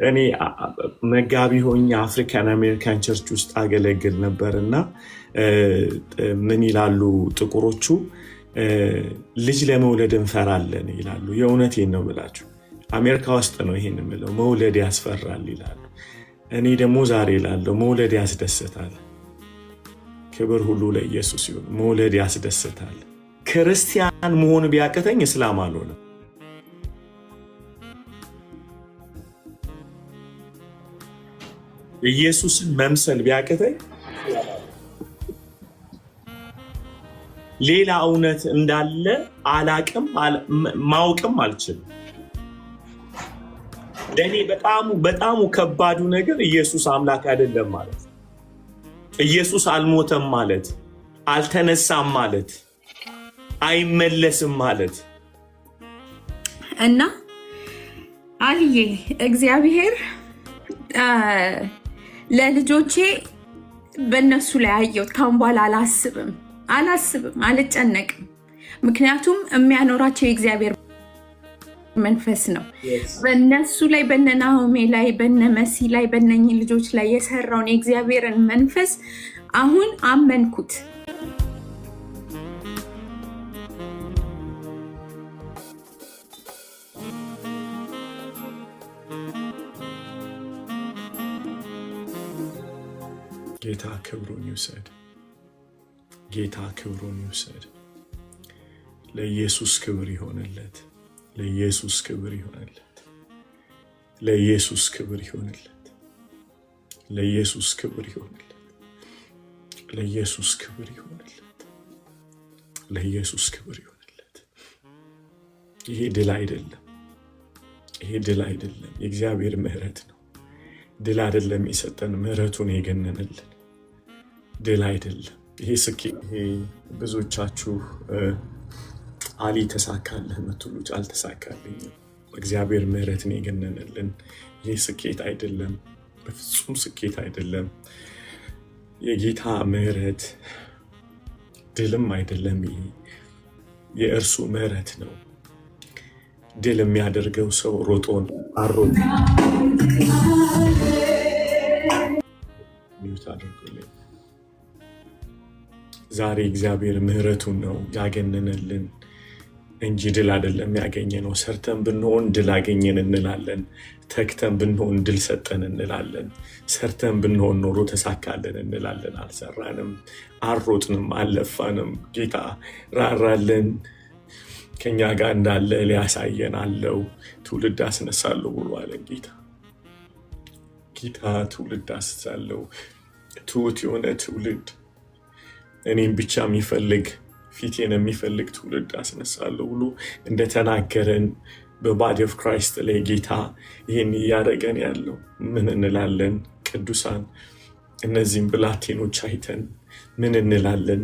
እኔ መጋቢ ሆኜ አፍሪካን አሜሪካን ቸርች ውስጥ አገለግል ነበርና ምን ይላሉ ጥቁሮቹ ልጅ ለመውለድ እንፈራለን ይላሉ። የእውነቴን ነው ብላችሁ አሜሪካ ውስጥ ነው ይሄን የምለው፣ መውለድ ያስፈራል ይላሉ። እኔ ደግሞ ዛሬ እላለሁ መውለድ ያስደስታል። ክብር ሁሉ ለኢየሱስ ይሁን። መውለድ ያስደስታል። ክርስቲያን መሆን ቢያቅተኝ እስላም አልሆንም። ኢየሱስን መምሰል ቢያቅተኝ ሌላ እውነት እንዳለ አላቅም ማወቅም አልችልም። ለእኔ በጣም ከባዱ ነገር ኢየሱስ አምላክ አይደለም ማለት፣ ኢየሱስ አልሞተም ማለት፣ አልተነሳም ማለት፣ አይመለስም ማለት እና አልዬ እግዚአብሔር ለልጆቼ በእነሱ ላይ አየሁት። ካሁን በኋላ አላስብም፣ አልጨነቅም። ምክንያቱም የሚያኖራቸው የእግዚአብሔር መንፈስ ነው። በእነሱ ላይ በነ ናሆሜ ላይ በነ መሲ ላይ በነኚህ ልጆች ላይ የሰራውን የእግዚአብሔርን መንፈስ አሁን አመንኩት። ጌታ ክብሩን ይውሰድ። ጌታ ክብሩን ይውሰድ። ለኢየሱስ ክብር ይሆንለት። ለኢየሱስ ክብር ይሆንለት። ለኢየሱስ ክብር ይሆንለት። ለኢየሱስ ክብር ይሆንለት። ለኢየሱስ ክብር ይሆንለት። ለኢየሱስ ክብር ይሆንለት። ይሄ ድል አይደለም። ይሄ ድል አይደለም። የእግዚአብሔር ምሕረት ነው። ድል አይደለም የሰጠን፣ ምሕረቱን የገነነልን ድል አይደለም። ይሄ ስኬት ይሄ ብዙዎቻችሁ አሊ ተሳካልህ የምትሉት አልተሳካልኝም። እግዚአብሔር ምሕረትን የገነነልን ይህ ስኬት አይደለም፣ በፍጹም ስኬት አይደለም። የጌታ ምሕረት ድልም አይደለም። ይሄ የእርሱ ምሕረት ነው። ድል የሚያደርገው ሰው ሮጦን አሮጥ አድርጎልኝ ዛሬ እግዚአብሔር ምሕረቱን ነው ያገነነልን እንጂ ድል አይደለም ያገኘ ነው። ሰርተን ብንሆን ድል አገኘን እንላለን። ተክተን ብንሆን ድል ሰጠን እንላለን። ሰርተን ብንሆን ኖሮ ተሳካለን እንላለን። አልሰራንም፣ አልሮጥንም፣ አልለፋንም። ጌታ ራራለን። ከኛ ጋር እንዳለ ሊያሳየን አለው። ትውልድ አስነሳለሁ ብሏለን ጌታ። ጌታ ትውልድ አስነሳለሁ፣ ትሁት የሆነ ትውልድ፣ እኔም ብቻ የሚፈልግ ፊቴን የሚፈልግ ትውልድ አስነሳለሁ ብሎ እንደተናገረን በባዲ ኦፍ ክራይስት ላይ ጌታ ይህን እያደረገን ያለው ምን እንላለን? ቅዱሳን እነዚህም ብላቴኖች አይተን ምን እንላለን?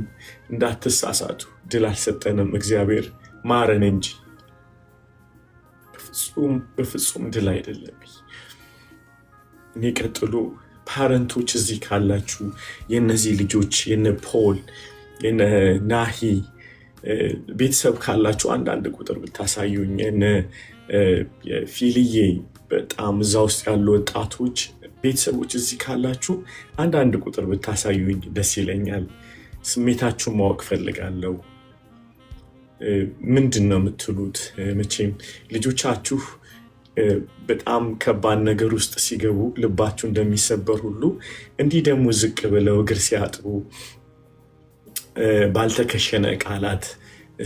እንዳትሳሳቱ፣ ድል አልሰጠንም እግዚአብሔር ማረን እንጂ በፍጹም ድል አይደለም። እኔ ቀጥሎ ፓረንቶች እዚህ ካላችሁ የነዚህ ልጆች የነ ፖል የነ ናሂ ቤተሰብ ካላችሁ አንዳንድ ቁጥር ብታሳዩኝ፣ የነ ፊልዬ በጣም እዛ ውስጥ ያሉ ወጣቶች ቤተሰቦች እዚህ ካላችሁ አንዳንድ ቁጥር ብታሳዩኝ ደስ ይለኛል። ስሜታችሁን ማወቅ ፈልጋለሁ። ምንድን ነው የምትሉት? መቼም ልጆቻችሁ በጣም ከባድ ነገር ውስጥ ሲገቡ ልባችሁ እንደሚሰበር ሁሉ እንዲህ ደግሞ ዝቅ ብለው እግር ሲያጥቡ ባልተከሸነ ቃላት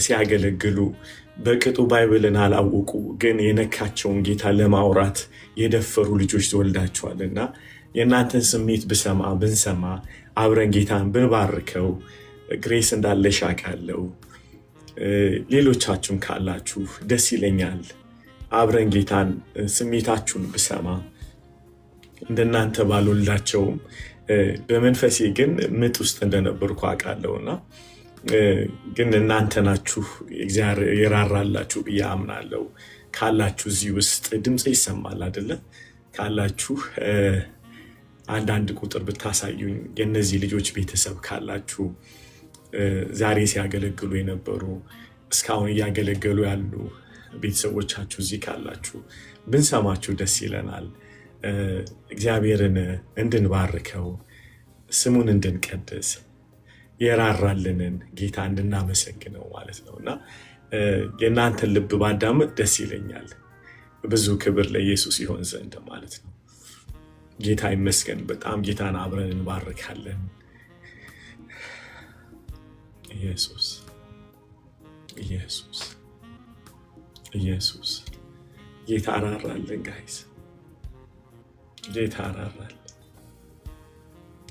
ሲያገለግሉ በቅጡ ባይብልን አላወቁ ግን የነካቸውን ጌታ ለማውራት የደፈሩ ልጆች ትወልዳችኋልና የእናንተን ስሜት ብንሰማ አብረን ጌታን ብንባርከው ግሬስ እንዳለሽ አውቃለሁ። ሌሎቻችሁም ካላችሁ ደስ ይለኛል። አብረን ጌታን ስሜታችሁን ብሰማ እንደናንተ ባልወልዳቸውም በመንፈሴ ግን ምጥ ውስጥ እንደነበርኩ አውቃለሁና ግን እናንተ ናችሁ እግዚአብሔር የራራላችሁ ብዬ አምናለሁ። ካላችሁ እዚህ ውስጥ ድምፅ ይሰማል አይደለ? ካላችሁ አንዳንድ ቁጥር ብታሳዩኝ፣ የእነዚህ ልጆች ቤተሰብ ካላችሁ ዛሬ ሲያገለግሉ የነበሩ እስካሁን እያገለገሉ ያሉ ቤተሰቦቻችሁ እዚህ ካላችሁ ብንሰማችሁ ደስ ይለናል። እግዚአብሔርን እንድንባርከው፣ ስሙን እንድንቀድስ፣ የራራልንን ጌታ እንድናመሰግነው ማለት ነው እና የእናንተን ልብ ባዳመጥ ደስ ይለኛል። ብዙ ክብር ለኢየሱስ ይሆን ዘንድ ማለት ነው። ጌታ ይመስገን። በጣም ጌታን አብረን እንባርካለን። ኢየሱስ ኢየሱስ ኢየሱስ። ጌታ ራራልን ጋይስ፣ ጌታ ራራልን፣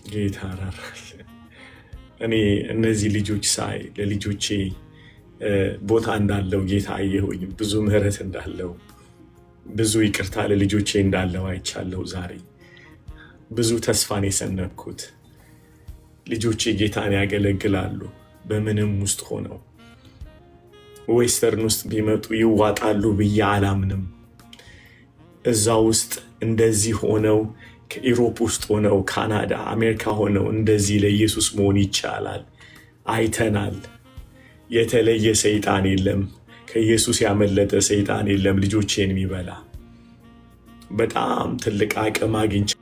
ጌታ ራራልን። እኔ እነዚህ ልጆች ሳይ ለልጆቼ ቦታ እንዳለው ጌታ አየሁኝ። ብዙ ምህረት እንዳለው፣ ብዙ ይቅርታ ለልጆቼ እንዳለው አይቻለሁ። ዛሬ ብዙ ተስፋን የሰነኩት ልጆቼ ጌታን ያገለግላሉ። በምንም ውስጥ ሆነው ዌስተርን ውስጥ ቢመጡ ይዋጣሉ ብዬ አላምንም። እዛ ውስጥ እንደዚህ ሆነው ከኢሮፕ ውስጥ ሆነው ካናዳ፣ አሜሪካ ሆነው እንደዚህ ለኢየሱስ መሆን ይቻላል። አይተናል። የተለየ ሰይጣን የለም። ከኢየሱስ ያመለጠ ሰይጣን የለም ልጆቼን የሚበላ። በጣም ትልቅ አቅም አግኝቻለሁ።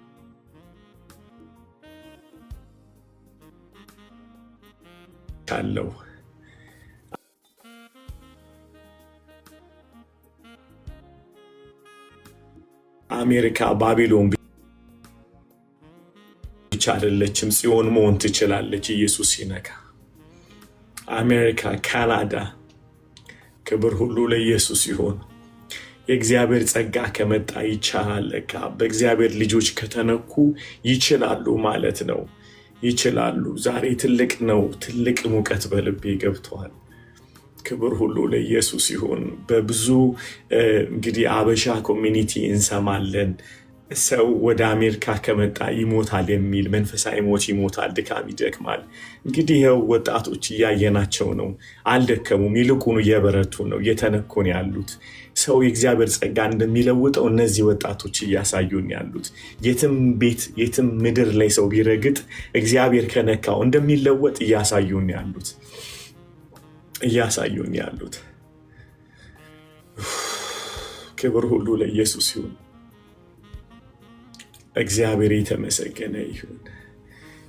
አሜሪካ ባቢሎን ብቻ አይደለችም፣ ጽዮን መሆን ትችላለች ኢየሱስ ሲነካ። አሜሪካ፣ ካናዳ፣ ክብር ሁሉ ለኢየሱስ ይሁን። የእግዚአብሔር ጸጋ ከመጣ ይቻላል። ለካ በእግዚአብሔር ልጆች ከተነኩ ይችላሉ ማለት ነው። ይችላሉ። ዛሬ ትልቅ ነው። ትልቅ ሙቀት በልቤ ገብቷል። ክብር ሁሉ ለኢየሱስ ይሁን። በብዙ እንግዲህ አበሻ ኮሚኒቲ እንሰማለን፣ ሰው ወደ አሜሪካ ከመጣ ይሞታል የሚል መንፈሳዊ ሞት ይሞታል፣ ድካም ይደክማል። እንግዲህ ይኸው ወጣቶች እያየናቸው ነው። አልደከሙም፣ ይልቁኑ እየበረቱ ነው፣ እየተነኩን ያሉት። ሰው የእግዚአብሔር ጸጋ እንደሚለውጠው እነዚህ ወጣቶች እያሳዩን ያሉት። የትም ቤት የትም ምድር ላይ ሰው ቢረግጥ እግዚአብሔር ከነካው እንደሚለወጥ እያሳዩን ያሉት። ክብር ሁሉ ለኢየሱስ ይሁን። እግዚአብሔር የተመሰገነ ይሁን።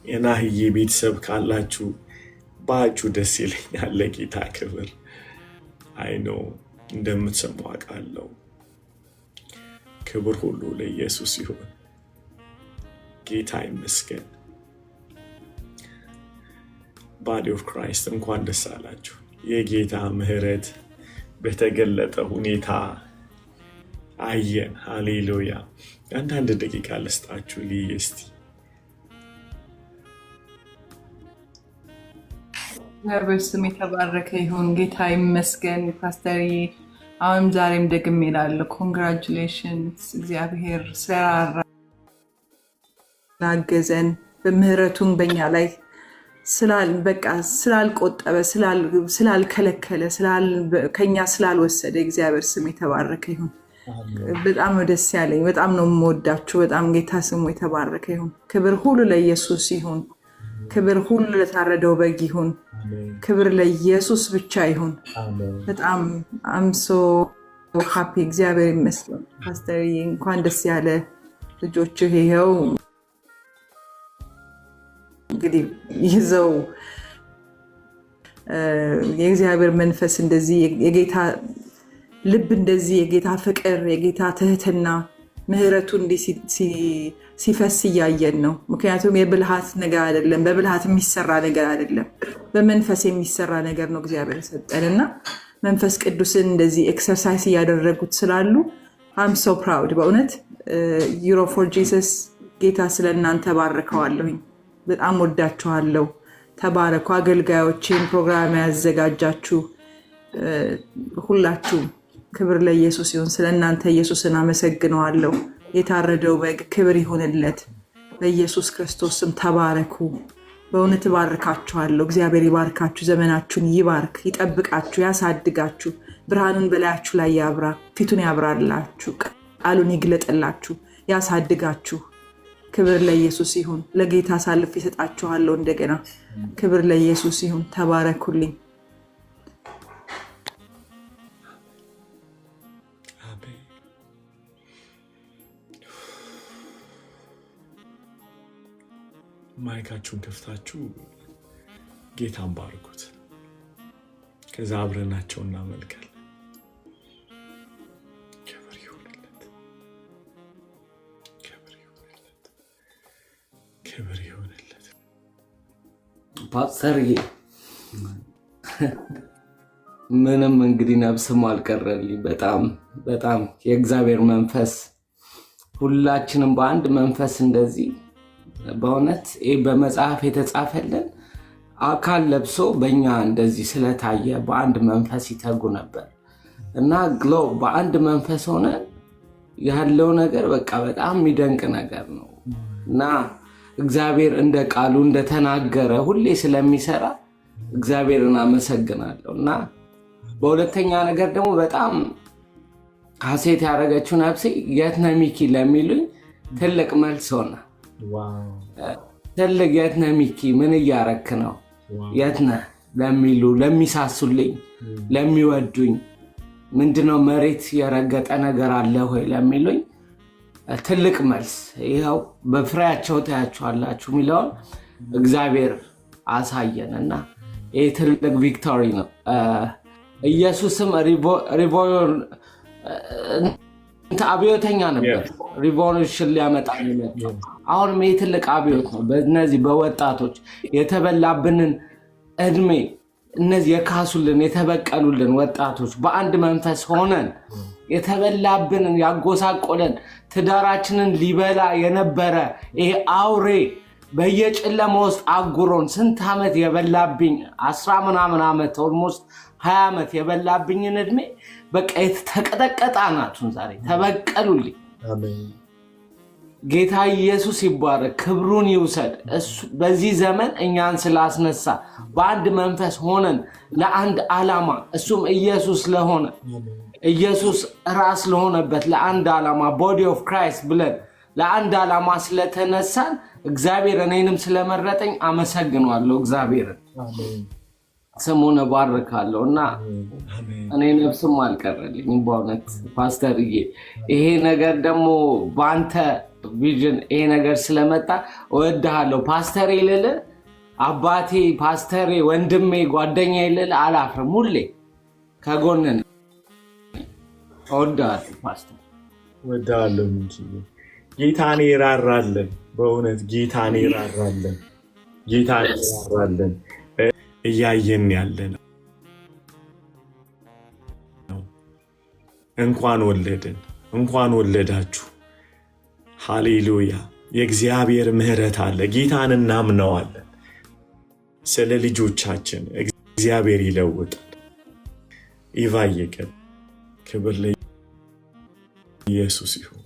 የናህዬ ቤተሰብ ካላችሁ ባችሁ ደስ ይለኛል። ለጌታ ክብር አይኖ እንደምትሰሙ አውቃለሁ። ክብር ሁሉ ለኢየሱስ ይሁን። ጌታ ይመስገን። ባዲ ኦፍ ክራይስት እንኳን ደስ አላችሁ። የጌታ ምሕረት በተገለጠ ሁኔታ አየን። ሃሌሉያ። አንዳንድ ደቂቃ ልስጣችሁ ልይ እስቲ። እግዚአብሔር ስም የተባረከ ይሁን። ጌታ ይመስገን። ፓስተር አሁንም ዛሬም ደግሜ እላለሁ ኮንግራቹሌሽንስ። እግዚአብሔር ስላገዘን በምህረቱን በእኛ ላይ ስላልቆጠበ ስላልከለከለ ከኛ ስላልወሰደ እግዚአብሔር ስም የተባረከ ይሁን። በጣም ነው ደስ ያለኝ። በጣም ነው የምወዳችሁ። በጣም ጌታ ስሙ የተባረከ ይሁን። ክብር ሁሉ ለኢየሱስ ይሁን። ክብር ሁሉ ለታረደው በግ ይሁን። ክብር ለኢየሱስ ብቻ ይሁን። በጣም አምሶ ሃፒ። እግዚአብሔር ይመስገን። ፓስተር እንኳን ደስ ያለ። ልጆች ይሄው እንግዲህ ይዘው የእግዚአብሔር መንፈስ እንደዚህ የጌታ ልብ እንደዚህ የጌታ ፍቅር የጌታ ትህትና ምህረቱ እንዲህ ሲፈስ እያየን ነው። ምክንያቱም የብልሃት ነገር አይደለም፣ በብልሃት የሚሰራ ነገር አይደለም፣ በመንፈስ የሚሰራ ነገር ነው እግዚአብሔር ሰጠንና መንፈስ ቅዱስን እንደዚህ ኤክሰርሳይዝ እያደረጉት ስላሉ አም ሶ ፕራውድ። በእውነት ዩሮ ፎር ጂሰስ ጌታ ስለእናንተ ባርከዋለሁኝ። በጣም ወዳችኋለሁ። ተባረኩ። አገልጋዮችን ፕሮግራም ያዘጋጃችሁ ሁላችሁም ክብር ለኢየሱስ ይሁን። ስለእናንተ ኢየሱስን አመሰግነዋለሁ። የታረደው በግ ክብር ይሁንለት። በኢየሱስ ክርስቶስ ስም ተባረኩ። በእውነት ባርካችኋለሁ። እግዚአብሔር ይባርካችሁ፣ ዘመናችሁን ይባርክ፣ ይጠብቃችሁ፣ ያሳድጋችሁ፣ ብርሃኑን በላያችሁ ላይ ያብራ፣ ፊቱን ያብራላችሁ፣ ቃሉን ይግለጥላችሁ፣ ያሳድጋችሁ። ክብር ለኢየሱስ ይሁን። ለጌታ አሳልፌ እሰጣችኋለሁ እንደገና። ክብር ለኢየሱስ ይሁን። ተባረኩልኝ። ማይካችሁን ከፍታችሁ ጌታን ባርኩት። ከዛ አብረናቸው እናመልካለን። ክብር ይሁንለት፣ ክብር ይሁንለት፣ ክብር ይሁንለት። ፓስተር ምንም እንግዲህ ነፍስም አልቀረልኝ። በጣም የእግዚአብሔር መንፈስ ሁላችንም በአንድ መንፈስ እንደዚህ በእውነት በመጽሐፍ የተጻፈልን አካል ለብሶ በእኛ እንደዚህ ስለታየ በአንድ መንፈስ ይተጉ ነበር እና ግሎ በአንድ መንፈስ ሆነ ያለው ነገር በቃ በጣም የሚደንቅ ነገር ነው እና እግዚአብሔር እንደ ቃሉ እንደተናገረ ሁሌ ስለሚሰራ እግዚአብሔርን አመሰግናለሁ። እና በሁለተኛ ነገር ደግሞ በጣም ሐሴት ያደረገችው ነፍሴ የት ነህ ሚኪ ለሚሉኝ ትልቅ መልስ ሆነ። ትልቅ የት ነህ ሚኪ ምን እያረክ ነው የት ነህ ለሚሉ ለሚሳሱልኝ ለሚወዱኝ ምንድነው መሬት የረገጠ ነገር አለ ሆይ ለሚሉኝ ትልቅ መልስ ይኸው በፍሬያቸው ታያቸዋላችሁ የሚለውን እግዚአብሔር አሳየንና ይህ ትልቅ ቪክቶሪ ነው። ኢየሱስም አብዮተኛ ነበር። ሪቮሉሽን ሊያመጣ ነው። አሁንም ይህ ትልቅ አብዮት ነው። በእነዚህ በወጣቶች የተበላብንን እድሜ እነዚህ የካሱልን የተበቀሉልን ወጣቶች በአንድ መንፈስ ሆነን የተበላብንን ያጎሳቆለን ትዳራችንን ሊበላ የነበረ ይሄ አውሬ በየጨለማ ውስጥ አጉሮን ስንት ዓመት የበላብኝ 10 ምናምን ዓመት ኦልሞስት 20 ዓመት የበላብኝን እድሜ በቃ የተቀጠቀጠ ናቱን ዛሬ ተበቀሉልኝ። ጌታ ኢየሱስ ይባረክ፣ ክብሩን ይውሰድ። በዚህ ዘመን እኛን ስላስነሳ በአንድ መንፈስ ሆነን ለአንድ ዓላማ እሱም ኢየሱስ ለሆነ ኢየሱስ ራስ ለሆነበት ለአንድ ዓላማ ቦዲ ኦፍ ክራይስት ብለን ለአንድ ዓላማ ስለተነሳን እግዚአብሔር እኔንም ስለመረጠኝ አመሰግናለሁ። እግዚአብሔርን ስሙን ባርካለሁ እና እኔ ነፍስም አልቀረልኝ በእውነት ፓስተርዬ። ይሄ ነገር ደግሞ በአንተ ቪዥን ይሄ ነገር ስለመጣ እወድሃለሁ ፓስተር ይልል አባቴ ፓስተሬ ወንድሜ ጓደኛ ይልል አላፍርም። ሁሌ ከጎን ነኝ። እወድሃለሁ ፓስተር። እወድሃለሁ እንጂ ጌታን ይራራልን። በእውነት ጌታን ይራራልን። ጌታን ይራራልን። እያየን ያለን እንኳን ወለድን፣ እንኳን ወለዳችሁ። ሃሌሉያ! የእግዚአብሔር ምሕረት አለ። ጌታን እናምነዋለን። ስለ ልጆቻችን እግዚአብሔር ይለውጣል። ይቫየቀን ክብር ለኢየሱስ ይሁን።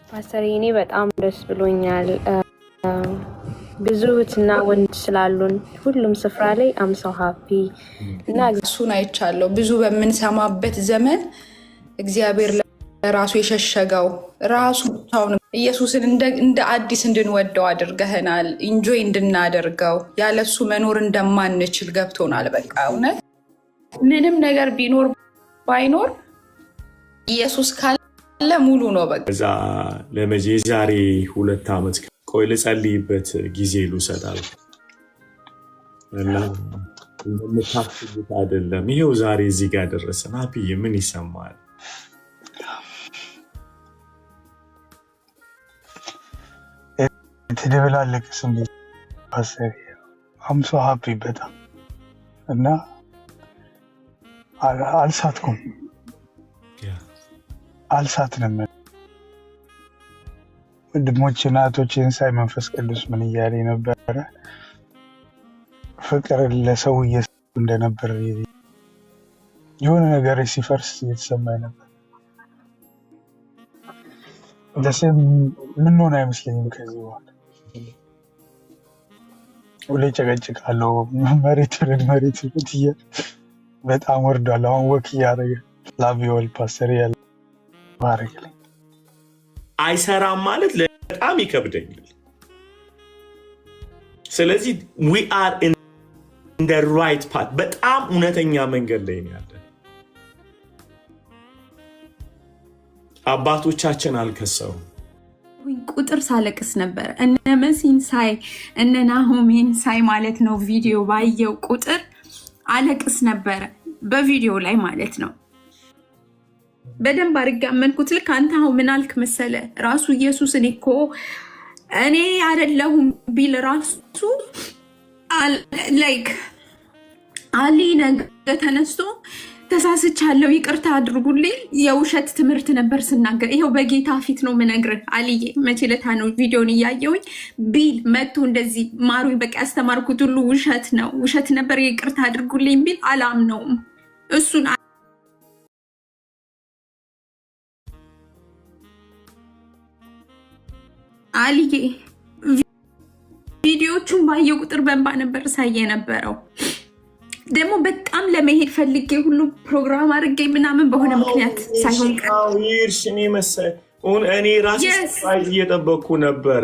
ፓስተር እኔ በጣም ደስ ብሎኛል። ብዙ እህትና ወንድ ስላሉን ሁሉም ስፍራ ላይ አምሳው ሃፒ እና እሱን አይቻለሁ። ብዙ በምንሰማበት ዘመን እግዚአብሔር ለራሱ የሸሸገው ራሱ ታውን ኢየሱስን እንደ አዲስ እንድንወደው አድርገህናል። ኢንጆይ እንድናደርገው ያለሱ መኖር እንደማንችል ገብቶናል። በቃ እውነት ምንም ነገር ቢኖር ባይኖር ኢየሱስ ካለ ሙሉ ነው። በቃ እዛ ለዛሬ 2 ዓመት ቆይ ልጸልይበት ጊዜ ልውሰዳል እና እንደምታስቡት አይደለም። ይሄው ዛሬ እዚህ ጋር ደረሰን። አብይ ምን ይሰማል? ትደበላለቅስ እንዴ ፓስተር? I'm so happy በጣም እና አልሳትኩም አልሳትንም። ወንድሞች እናቶችን ሳይ መንፈስ ቅዱስ ምን እያለ ነበረ? ፍቅር ለሰው እንደነበር የሆነ ነገር ሲፈርስ የተሰማኝ ነበር። ለሰም ምን ሆነ አይመስለኝም። ከዚህ በኋላ ሁሌ ጨቀጭቃለሁ። መሬት እያለ በጣም ወርዷል። አሁን ወክ እያደረገ ላቪዮል ፓስተር ያለ ባረክልኝ። አይሰራም ማለት በጣም ይከብደኛል። ስለዚህ we are in the right path። በጣም እውነተኛ መንገድ ላይ ነው ያለን። አባቶቻችን አልከሰሩም። ቁጥር ሳለቅስ ነበር። እነ መሲን ሳይ እነ ናሆሜን ሳይ ማለት ነው ቪዲዮ ባየው ቁጥር አለቅስ ነበረ፣ በቪዲዮ ላይ ማለት ነው። በደንብ አድርጌ አመንኩት። ልክ አንተ አሁን ምን አልክ መሰለ? ራሱ ኢየሱስ እኔ አይደለሁም ቢል ራሱ ላይክ አሊ ነገ ተነስቶ ተሳስቻለሁ ይቅርታ አድርጉልኝ የውሸት ትምህርት ነበር ስናገር፣ ይኸው በጌታ ፊት ነው ምነግርህ አልዬ፣ መቼ ለታ ነው ቪዲዮን እያየውኝ ቢል መጥቶ እንደዚህ ማሩኝ በቃ ያስተማርኩት ሁሉ ውሸት ነው ውሸት ነበር ይቅርታ አድርጉልኝ ቢል አላምነውም እሱን አልዬ። ቪዲዮቹን ባየው ቁጥር በእንባ ነበር ሳየ ነበረው። ደግሞ በጣም ለመሄድ ፈልጌ ሁሉ ፕሮግራም አድርጌ ምናምን በሆነ ምክንያት ሳይሆን እኔ ራሴ እየጠበኩ ነበረ።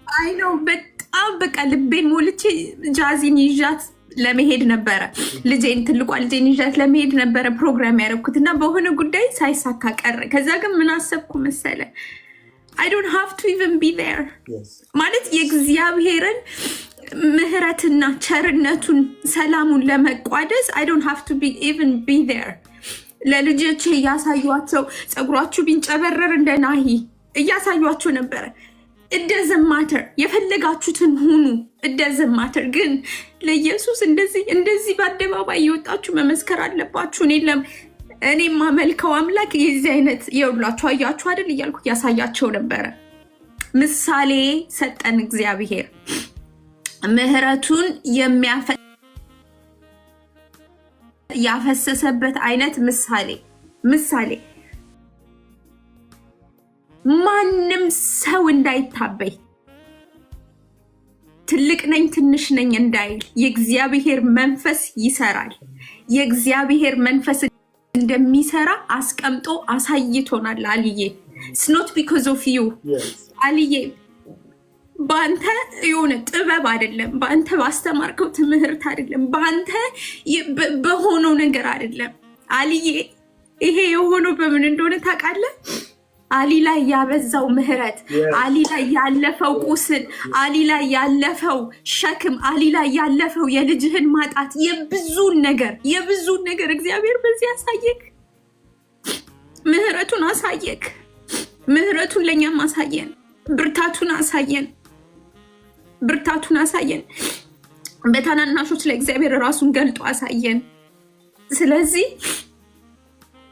አይ ነው በጣም በቃ ልቤን ሞልቼ ጃዚን ይዣት ለመሄድ ነበረ፣ ልጄን ትልቋ ልጄን ይዣት ለመሄድ ነበረ ፕሮግራም ያደረኩት እና በሆነ ጉዳይ ሳይሳካ ቀረ። ከዛ ግን ምን አሰብኩ መሰለ? I don't have to even be there. ማለት የእግዚአብሔርን ምህረትና ቸርነቱን ሰላሙን ለመቋደስ I don't have to even be there. ለልጆቼ እያሳዩቸው ፀጉራችሁ ቢንጨበረር እንደ ናሂ እያሳዩቸው ነበረ። it doesn't matter የፈለጋችሁትን ሁኑ it doesn't matter። ግን ለኢየሱስ እንደዚህ በአደባባይ እየወጣችሁ መመስከር አለባችሁ። እኔ ማመልከው አምላክ የዚህ አይነት የውላችሁ አያችሁ አይደል እያልኩ ያሳያቸው ነበረ። ምሳሌ ሰጠን እግዚአብሔር ምህረቱን ያፈሰሰበት አይነት ምሳሌ ማንም ሰው እንዳይታበይ ትልቅ ነኝ ትንሽ ነኝ እንዳይል የእግዚአብሔር መንፈስ ይሰራል። የእግዚአብሔር መንፈስ እንደሚሰራ አስቀምጦ አሳይቶናል አልዬ። it's not because of you አልዬ፣ በአንተ የሆነ ጥበብ አይደለም፣ በአንተ ባስተማርከው ትምህርት አይደለም፣ በአንተ በሆነው ነገር አይደለም አልዬ። ይሄ የሆነው በምን እንደሆነ ታውቃለህ? አሊ ላይ ያበዛው ምህረት፣ አሊ ላይ ያለፈው ቁስል፣ አሊ ላይ ያለፈው ሸክም፣ አሊ ላይ ያለፈው የልጅህን ማጣት፣ የብዙን ነገር እግዚአብሔር በዚህ አሳየክ። ምህረቱን አሳየክ። ምህረቱን ለኛም አሳየን። ብርታቱን አሳየን። በታናናሾች ላይ እግዚአብሔር ራሱን ገልጦ አሳየን። ስለዚህ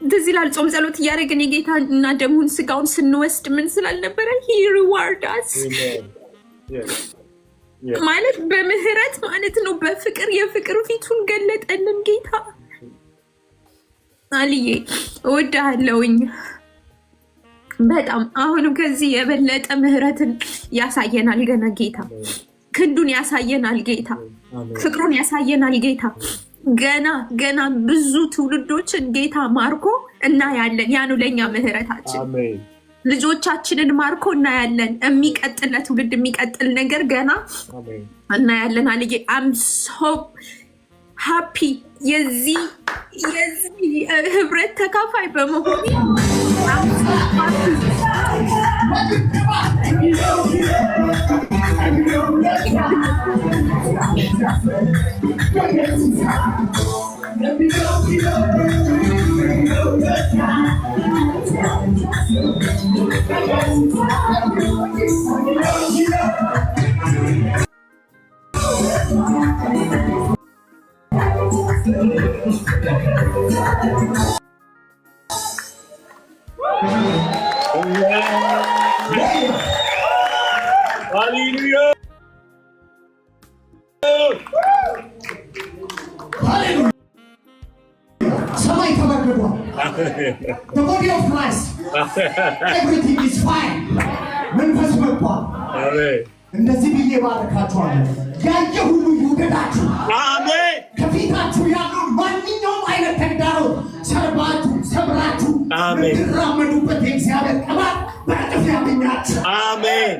እንደዚህ ይላል ጾም ጸሎት እያደረግን የጌታ እና ደሙን ስጋውን ስንወስድ ምን ስላልነበረ he reward us ማለት በምህረት ማለት ነው። በፍቅር የፍቅር ፊቱን ገለጠልን ጌታ። አልዬ እወድሃለሁኝ በጣም። አሁንም ከዚህ የበለጠ ምህረትን ያሳየናል ገና ጌታ። ክንዱን ያሳየናል ጌታ። ፍቅሩን ያሳየናል ጌታ። ገና ብዙ ትውልዶችን ጌታ ማርኮ እናያለን። ያኑ ለኛ ምህረታችን ልጆቻችንን ማርኮ እናያለን። የሚቀጥል ለትውልድ የሚቀጥል ነገር ገና እናያለን አልዬ። I'm so happy የዚህ ህብረት ተካፋይ በመሆኔ Hallelujah. Somebody come up with one. The body of Christ. Everything is fine. መንፈስ መጥቷል። እንደዚህ ብዬ ባረካችኋለሁ። ያየ ሁሉ ይውደዳችሁ። አሜን። ከፊታችሁ ያለው ማንኛውም አይነት ተግዳሮት ሰብራችሁ የምትራመዱበት የእግዚአብሔር ቅባት በእጥፍ ያገኛችሁ። አሜን።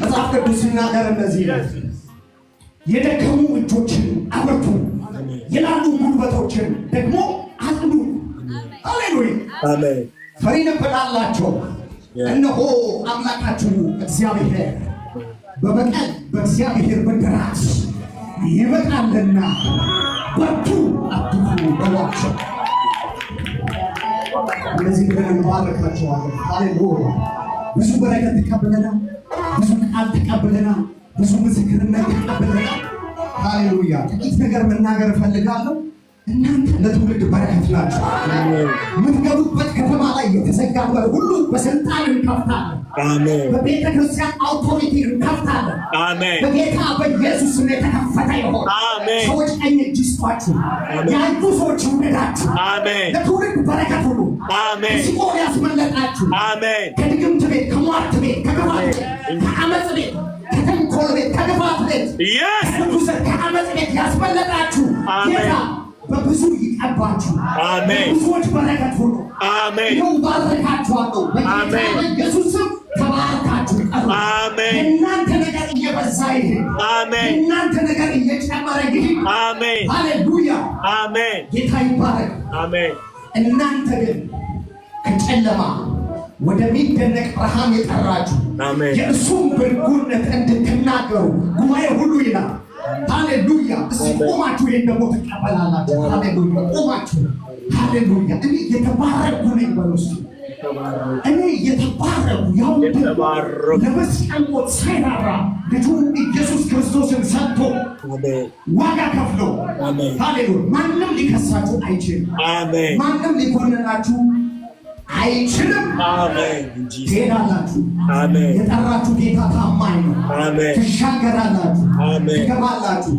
መጽሐፍ ቅዱስ ሲናገር እንደዚህ የደከሙ እጆችን አበርቱ፣ የላሉ ጉልበቶችን ደግሞ አጽኑ። ሃሌሉያ። አሜን። ፈሪ ነበላላቸው እነሆ አምላካችሁ እግዚአብሔር በበቀል በእግዚአብሔር ብድራት ይበቃልና በርቱ አትፍሩ በሏቸው። እነዚህ ብለን እንባርካቸዋለን። ሃሌሉያ። ብዙ በረከት ተቀብለናል፣ ብዙ ቃል ተቀብለናል፣ ብዙ ምስክርነት ተቀብለናል። ሃሌሉያ። ጥቂት ነገር መናገር እፈልጋለሁ። እናንተ ለትውልድ በረከት ናቸው። የምትገቡበት ከተማ ላይ የተዘጋ በር ሁሉ በስልጣን እንከፍታለን። በቤተ ክርስቲያን አውቶሪቲ እንከፍታለን። በጌታ በኢየሱስ ስም የተከፈተ ይሆን። ሰዎች ቀኝ እጅ ይስጧችሁ፣ ያሉ ሰዎች ይውደዳችሁ። ለትውልድ በረከት ሁሉ ሲኦል ያስመለጣችሁ፣ ከድግምት ቤት፣ ከሟርት ቤት፣ ከክፋት ቤት፣ ከአመፅ ቤት፣ ከተንኮል ቤት፣ ከክፋት ቤት፣ ከርኩሰት ከአመፅ ቤት ያስመለጣችሁ ጌታ በብዙ ይቀባችሁ። ብዙዎች በረከት ሁሉ ይኸው ባረካችኋለሁ። በጌታ በኢየሱስ ስም ተባረካችሁ ቀሩ። የእናንተ ነገር እየበዛ ይሄድ፣ የእናንተ ነገር እየጨመረ ይሄድ። ሃሌሉያ። ጌታ ይባረክ። እናንተ ግን ከጨለማ ወደሚደነቅ ብርሃን የጠራችሁ የእርሱም በጎነት እንድትናገሩ ጉባኤ ሁሉ ይላል። ሃሌሉያ። እስኪ ቆማችሁ ይሄን ደግሞ ትቀበላላችሁ። ሃሌሉያ። ቆማችሁ ሃሌሉያ። እኔ የተባረኩ ነኝ በሉ እስኪ። እኔ የተባረኩ ያው ለመስቀል ሞት ሳይራራ ልጁን ኢየሱስ ክርስቶስን ሰጥቶ ዋጋ ከፍሎ ሃሌሉያ። ማንም ሊከሳችሁ አይችልም። ማንም ሊኮንናችሁ አይችልም። ትሄዳላችሁ። የጠራችሁ ጌታ ታማኝ ነው። ትሻገራላችሁ፣ ትገባላችሁ።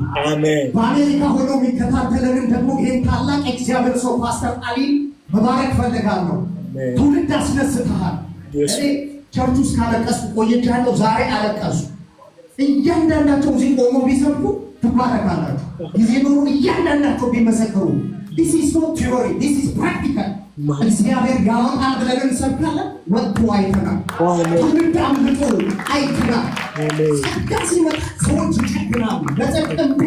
በአሜሪካ ሆኖ የሚከታተለንን ደግሞ ይህን ታላቅ እግዚአብሔር ሰው ፓስተር አሊን መባረክ ፈልጋለሁ። ትውልድ አስነስተሃል። እኔ ቸርች ውስጥ ካለቀስኩ ቆይቻለሁ። ዛሬ አለቀሱ። እያንዳንዳቸው እዚህ ቆሞ ቢሰብኩ ትባረካላችሁ። ጊዜ ኖሩ እያንዳንዳቸው ቢመሰክሩ this is not theory, this is practical። እግዚአብሔር ያወጣል ብለን እንሰብካለን። ወጥቶ አይተናል። ትውልድ አምልጦ አይተናል። ጸጋ ሲመጣ ሰዎች ይጨክናሉ። በጽድቅ እምቢ፣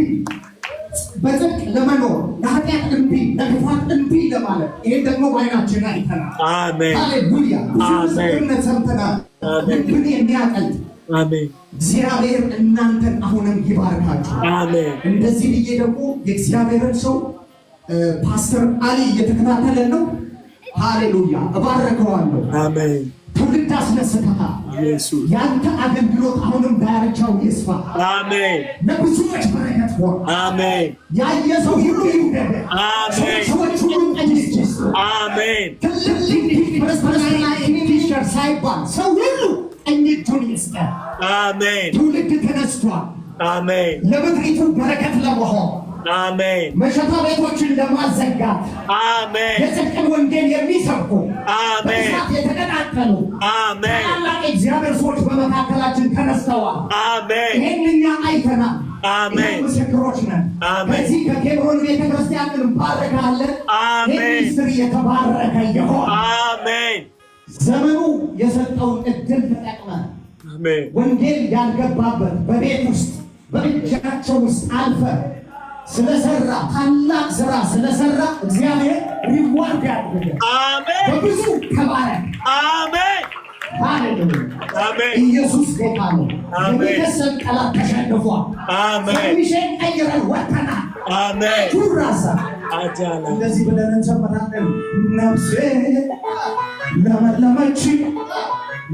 በጽድቅ ለመኖር ለኃጢአት እምቢ፣ ለክፋት እምቢ ለማለት ይሄን ደግሞ በዓይናችን አይተናል። ሃሌሉያ። ብዙ ምስክርነት ሰምተናል። ልብን የሚያቀልጥ እግዚአብሔር እናንተን አሁንም ይባርካችሁ። እንደዚህ ብዬ ደግሞ የእግዚአብሔርን ሰው ፓስተር አሊ እየተከታተለን ነው። ሃሌሉያ። እባረከዋለሁ። ትውልድ አስነስተሃል። ያንተ አገልግሎት አሁንም ዳርቻው ይስፋ። ለብዙዎች በረከት ሆነ። ያየ ሰው ሁሉ ይውደድ። ሰዎች ሁሉ ቀኝ ይስጥ። ትልቅ ፕሬስፐረስ ሳይባል ሰው ሁሉ ቀኝ እጁን ይስጥ። ትውልድ ተነስቷል። ለምድሪቱ በረከት ለመሆን መሸታ ቤቶችን ለማዘጋት የጽድቅን ወንጌል የሚሰብኩ በእሳት የተቀጣጠሉ ታላላቅ እግዚአብሔር ሰዎች በመካከላችን ተነስተዋል። ይህን እኛ አይተናል። ምስክሮች ነን። በዚህ ከኬብሮን ቤተክርስቲያን እንባረካለን። ሚኒስትር የተባረከ ይሆን። ዘመኑ የሰጠውን እድል ተጠቅመን ወንጌል ያልገባበት በቤት ውስጥ በእጃቸው ውስጥ አልፈ ስለሰራ ታላቅ ስራ ስለሰራ እግዚአብሔር ሪዋርድ ያድርግ። በብዙ ተባረክ። ሃሌሉያ። ኢየሱስ ጌታ ነው። የሚከሰን ጠላት ተሸንፏል። የሚሸን ቀይረን ወጥተናል። ቱራሳ እንደዚህ ብለን እንዘምራለን። ነፍሴ ለመለመች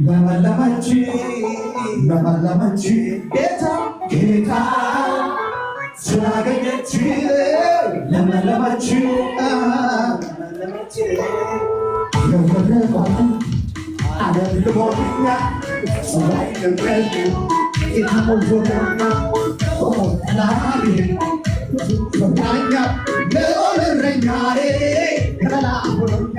ለመለመች ለመለመች ጌታ ጌታ ስላገኘች ለመለመች ለመለመች የወረቋትን ዓለም ልቦኛ ሰላይ ገብረል የተሞዞነኛ በሞትላቤ በቃኛ ለኦለረኛሬ ከላ ሆኖኛ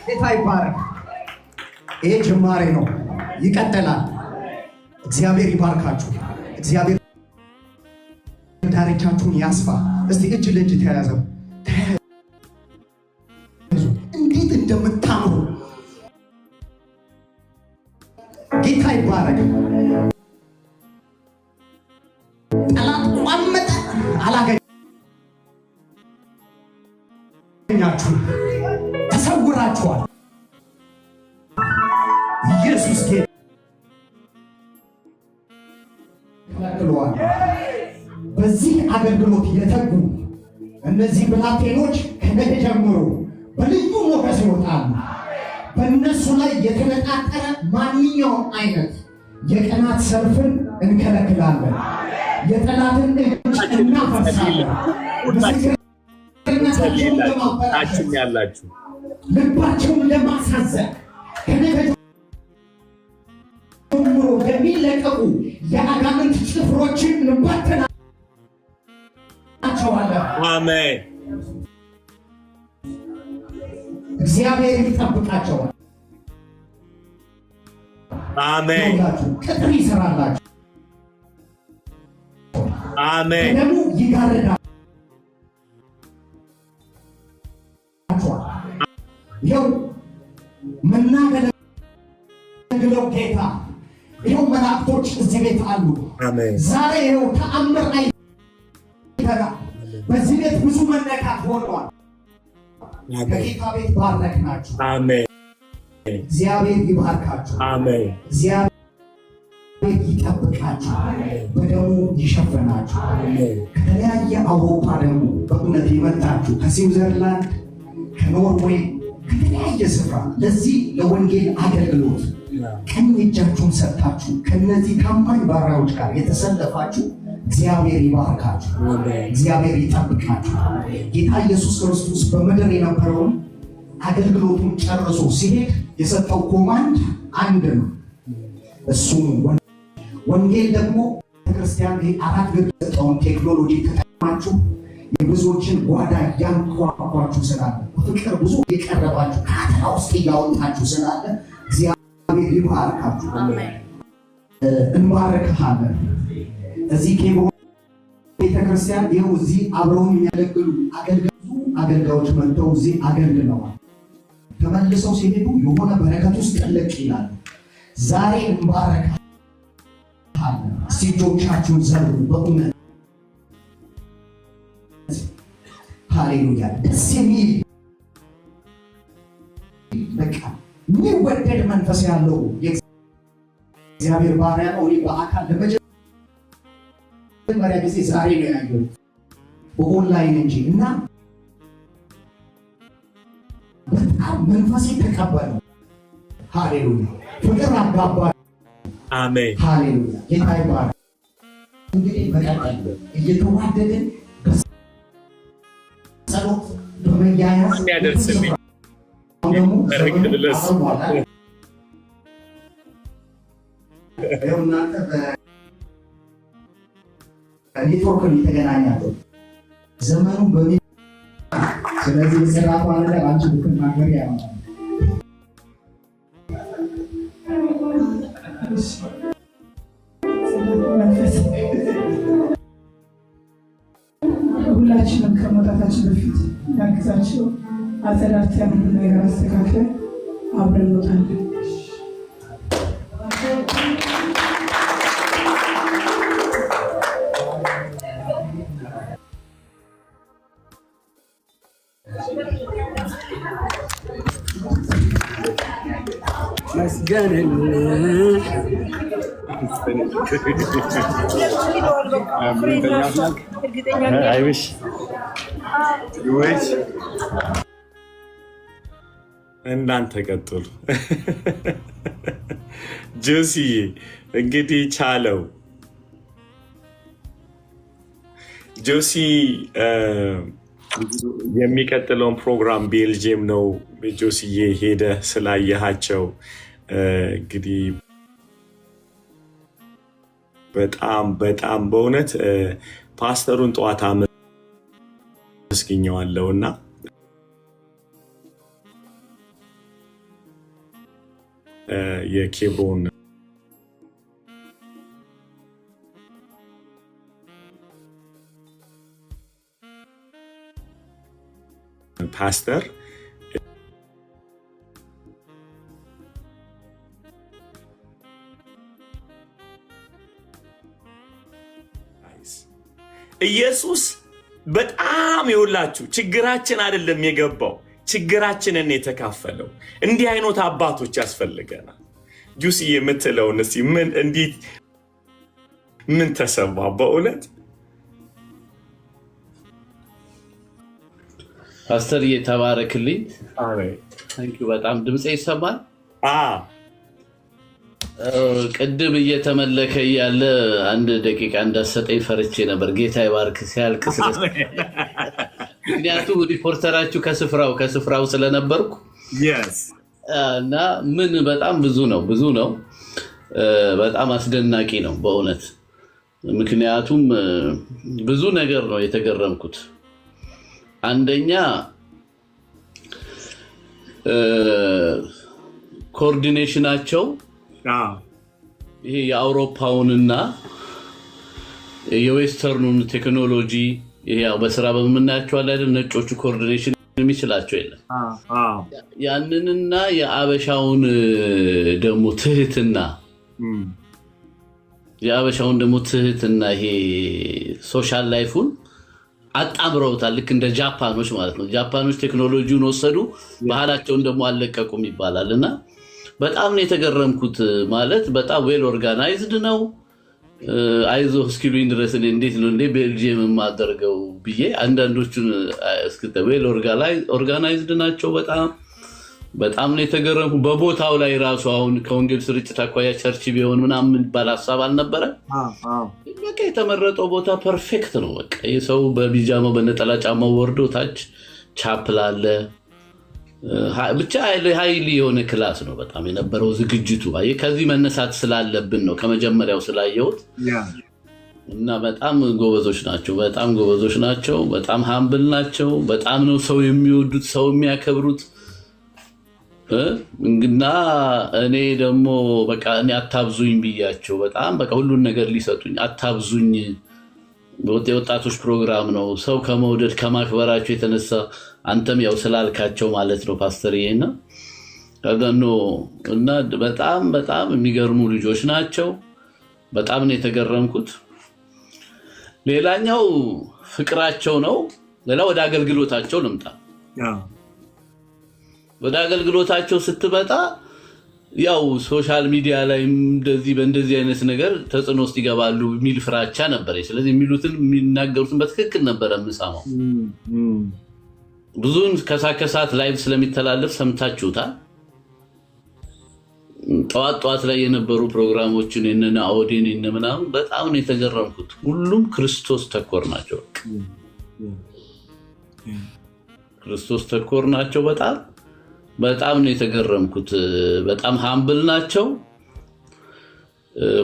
ጌታ ይባረክ። ይሄ ጅማሬ ነው፣ ይቀጥላል። እግዚአብሔር ይባርካችሁ። እግዚአብሔር ዳርቻችሁን ያስፋ። እስቲ እጅ ለእጅ ተያያዘው። እንዴት እንደምታምሩ ጌታ ይባረክ። ጠላት ቋመጠ፣ አላገኛችሁ፣ ተሰውራችኋል። ኢየሱስ ጌታ ተከልክሏል። በዚህ አገልግሎት የተጉ እነዚህ ብላቴኖች ከነገ ጀምሮ በልዩ ሞገስ ይወጣሉ። በእነሱ ላይ የተነጣጠረ ማንኛውም አይነት የቀናት ሰልፍን እንከለክላለን። የጠላትን እጅ እናፈርሳለን። ታችም ያላችሁ ልባቸውን ለማሳዘን ከነገ ጀምሮ የሚለቀቁ የአጋንንት ጭፍሮችን እንበትናቸዋለን። አሜን። እግዚአብሔር ይጠብቃቸዋል። አሜን። ቅጥር ይሰራላችሁ። አሜን። ደሙ ይጋርዳል። ይኸው ምናገለግለው ጌታ፣ ይኸው መላእክቶች እዚህ ቤት አሉ። ዛሬ ይኸው ተአምር አይተናል። በዚህ ቤት ብዙ መነካት ሆኗል። ከጌታ ቤት ባረክናችሁ። አሜን። እግዚአብሔር ይባርካችሁ። አሜን። እግዚአብሔር ይጠብቃችሁ፣ በደሙ ይሸፍናችሁ። ከተለያየ አውሮፓ ደግሞ በእውነት የመጣችሁ ከስዊዘርላንድ፣ ከኖርዌይ፣ ከተለያየ ስፍራ ለዚህ ለወንጌል አገልግሎት ቀኝ እጃችሁን ሰጥታችሁ ከነዚህ ታማኝ ባሪያዎች ጋር የተሰለፋችሁ እግዚአብሔር ይባርካችሁ። እግዚአብሔር ይጠብቃችሁ። ጌታ ኢየሱስ ክርስቶስ በምድር የነበረውን አገልግሎቱን ጨርሶ ሲሄድ የሰጠው ኮማንድ አንድ ነው። እሱም ወንጌል ደግሞ ቤተክርስቲያን አራት ግብ የሰጠውን ቴክኖሎጂ ተጠቅማችሁ የብዙዎችን ጓዳ ያንኳኳችሁ ስላለ፣ በፍቅር ብዙ የቀረባችሁ ከአተላ ውስጥ እያወጣችሁ ስላለ እግዚአብሔር ይባርካችሁ። እንባረክሃለን። እዚህ ኬብሮን ቤተክርስቲያን ይኸው እዚህ አብረው የሚያገለግሉ አገልጋዮች መጥተው እዚህ አገልግለዋል። ተመልሰው ሲሄዱ የሆነ በረከት ውስጥ ጥልቅ ይላል። ዛሬ እንባረክሃለን። እጆቻችሁን ዘርጉ። በእውነት ሃሌሉያ። ደስ የሚል በቃ የሚወደድ መንፈስ ያለው የእግዚአብሔር ባሪያ ነው። በአካል ለመጀመሪያ ጊዜ ዛሬ ነው ያየሁት በኦንላይን እንጂ እና በጣም መንፈሴ ተቀበለ። ሃሌሉያ። ፍቅር አጋባ። አሜን። ሃሌሉያ። ጌታ ይባረክ። እንግዲህ በቀጣይ እየተዋደድን በጸሎት በመያያዝ የሚያደርስልኝ ደግሞ ረግድለስ እናንተ በኔትወርክ የተገናኛቸው ዘመኑ በሚ ስለዚህ የሰራ ባለ አንቺ ብትናገር ያመጣል። ሁላችንም ከመውጣታችን በፊት ያግዛቸው አጸዳርተን ሁሉ ነገር አስተካክለን አብረን እንወጣለን። አይሽ እናንተ ቀጥሉ። ጆሲዬ እንግዲህ ቻለው። ጆሲ የሚቀጥለውን ፕሮግራም ቤልጅየም ነው ጆስዬ ሄደ ስላየሃቸው እንግዲህ በጣም በእውነት ፓስተሩን ጠዋት አመስግኘዋለሁና የኬብሮን ፓስተር ኢየሱስ በጣም ይውላችሁ ችግራችን አይደለም የገባው ችግራችንን የተካፈለው እንዲህ አይነት አባቶች ያስፈልገናል። ጁሲ የምትለውን እስቲ ምን ተሰማ በእውነት? ፓስተር የተባረክልኝ። ታንኪዩ በጣም ድምጼ ይሰማል? ቅድም እየተመለከ ያለ አንድ ደቂቃ እንዳሰጠኝ ፈርቼ ነበር። ጌታ ይባርክ ሲያልቅ ምክንያቱም ሪፖርተራችሁ ከስፍራው ስለነበርኩ እና ምን በጣም ብዙ ነው በጣም አስደናቂ ነው በእውነት። ምክንያቱም ብዙ ነገር ነው የተገረምኩት። አንደኛ ኮኦርዲኔሽናቸው ይሄ የአውሮፓውንና የዌስተርኑን ቴክኖሎጂ ይሄ በስራ በመናያቸው አይደል ነጮቹ ኮኦርዲኔሽን የሚችላቸው የለም። ያንንና የአበሻውን ደግሞ ትህትና ይሄ ሶሻል ላይፉን አጣምረውታል። ልክ እንደ ጃፓኖች ማለት ነው። ጃፓኖች ቴክኖሎጂውን ወሰዱ፣ ባህላቸውን ደግሞ አልለቀቁም ይባላልና በጣም ነው የተገረምኩት። ማለት በጣም ዌል ኦርጋናይዝድ ነው። አይዞህ እስኪሉኝ ድረስ እንዴት ነው እንዴ ቤልጂየም የማደርገው ብዬ አንዳንዶቹን ዌል ኦርጋናይዝድ ናቸው። በጣም ነው የተገረምኩ። በቦታው ላይ ራሱ አሁን ከወንጌል ስርጭት አኳያ ቸርች ቢሆን ምናምን ባል ሀሳብ አልነበረ። በቃ የተመረጠው ቦታ ፐርፌክት ነው። በቃ የሰው በቢጃማው በነጠላ ጫማው ወርዶ ታች ቻፕል አለ። ብቻ ሀይሊ የሆነ ክላስ ነው በጣም የነበረው ዝግጅቱ። ከዚህ መነሳት ስላለብን ነው ከመጀመሪያው ስላየሁት እና በጣም ጎበዞች ናቸው። በጣም ሃምብል ናቸው። በጣም ነው ሰው የሚወዱት፣ ሰው የሚያከብሩት። እና እኔ ደግሞ በቃ እኔ አታብዙኝ ብያቸው በጣም በቃ ሁሉን ነገር ሊሰጡኝ አታብዙኝ። የወጣቶች ፕሮግራም ነው። ሰው ከመውደድ ከማክበራቸው የተነሳ አንተም ያው ስላልካቸው ማለት ነው ፓስተርዬና እና በጣም የሚገርሙ ልጆች ናቸው። በጣም ነው የተገረምኩት። ሌላኛው ፍቅራቸው ነው። ሌላ ወደ አገልግሎታቸው ልምጣ። ወደ አገልግሎታቸው ስትመጣ ያው ሶሻል ሚዲያ ላይ በእንደዚህ አይነት ነገር ተጽዕኖ ውስጥ ይገባሉ የሚል ፍራቻ ነበር። ስለዚህ የሚናገሩትን በትክክል ነበር የምሰማው። ብዙውን ከሳት ላይቭ ስለሚተላለፍ ሰምታችሁታል። ጠዋት ላይ የነበሩ ፕሮግራሞችን እነና አውዲን ምናምን በጣም ነው የተገረምኩት። ሁሉም ክርስቶስ ተኮር ናቸው። ክርስቶስ ተኮር ናቸው። በጣም ነው የተገረምኩት። በጣም ሃምብል ናቸው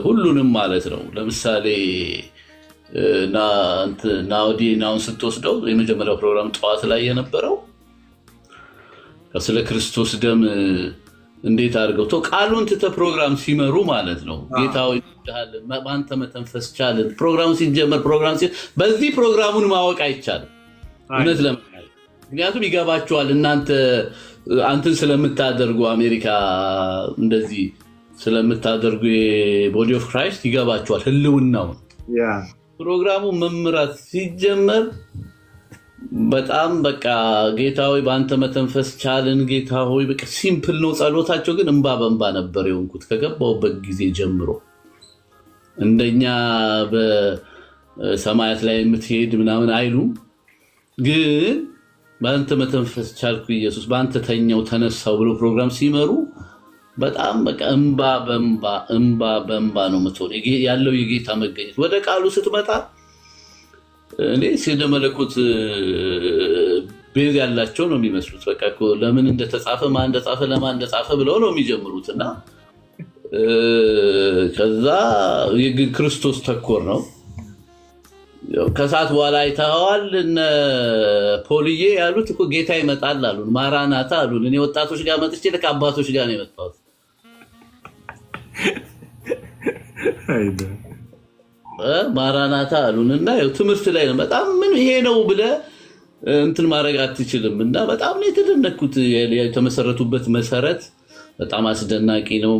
ሁሉንም ማለት ነው። ለምሳሌ ናውን ስትወስደው የመጀመሪያው ፕሮግራም ጠዋት ላይ የነበረው ስለ ክርስቶስ ደም እንዴት አድርገው ቃሉን ትተ ፕሮግራም ሲመሩ ማለት ነው። ጌታው ይዳለን ማንተ መተንፈስ ቻለን። ፕሮግራሙ ሲጀመር በዚህ ፕሮግራሙን ማወቅ አይቻልም እውነት ለምን? ምክንያቱም ይገባቸዋል እናንተ አንተን ስለምታደርጉ አሜሪካ እንደዚህ ስለምታደርጉ የቦዲ ኦፍ ክራይስት ይገባቸዋል ህልውናው። ፕሮግራሙ መምራት ሲጀመር በጣም በቃ ጌታ ሆይ በአንተ መተንፈስ ቻልን፣ ጌታ ሆይ በቃ ሲምፕል ነው ጸሎታቸው። ግን እንባ በእንባ ነበር የሆንኩት ከገባሁበት ጊዜ ጀምሮ። እንደኛ በሰማያት ላይ የምትሄድ ምናምን አይሉም፣ ግን በአንተ መተንፈስ ቻልኩ ኢየሱስ በአንተ ተኛው ተነሳው ብሎ ፕሮግራም ሲመሩ በጣም በቃ እንባ በእንባ ነው የምትሆን ያለው የጌታ መገኘት። ወደ ቃሉ ስትመጣ እኔ ሲደ መለኮት ቤዝ ያላቸው ነው የሚመስሉት። በቃ ለምን እንደተጻፈ ማን እንደጻፈ ለማን እንደጻፈ ብለው ነው የሚጀምሩትና ከዛ ክርስቶስ ተኮር ነው። ከሰዓት በኋላ አይተዋል እነ ፖልዬ ያሉት እኮ ጌታ ይመጣል አሉን፣ ማራናታ አሉን። እኔ ወጣቶች ጋር መጥቼ ለአባቶች ጋር ነው የመጣሁት። ማራናታ አሉንና ያው ትምህርት ላይ ነው በጣም ምን ይሄ ነው ብለህ እንትን ማድረግ አትችልም። እና በጣም ነው የተደነኩት። የተመሰረቱበት መሰረት በጣም አስደናቂ ነው።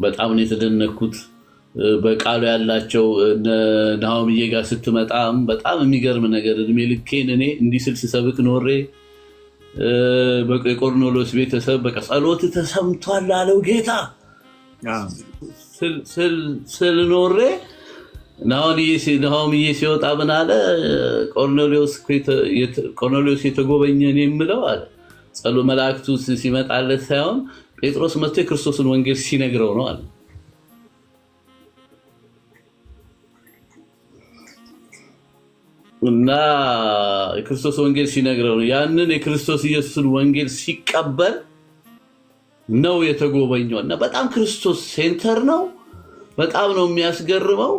በጣም ነው የተደነኩት። በቃሉ ያላቸው ናሆምዬ ጋር ስትመጣም በጣም የሚገርም ነገር እድሜ ልኬን እኔ እንዲህ ስል ስሰብክ ኖሬ የቆርኔሌዎስ ቤተሰብ በቃ ጸሎት ተሰምቷል አለው ጌታ ስል ኖሬ ናሆምዬ ሲወጣ ምን አለ? ቆርኔሌዎስ የተጎበኘ እኔ የምለው አለ ጸሎት መላእክቱ ሲመጣለት ሳይሆን ጴጥሮስ መጥቶ የክርስቶስን ወንጌል ሲነግረው ነው አለ። እና የክርስቶስ ወንጌል ሲነግረው ነው ያንን የክርስቶስ ኢየሱስን ወንጌል ሲቀበል ነው የተጎበኘው። እና በጣም ክርስቶስ ሴንተር ነው። በጣም ነው የሚያስገርመው።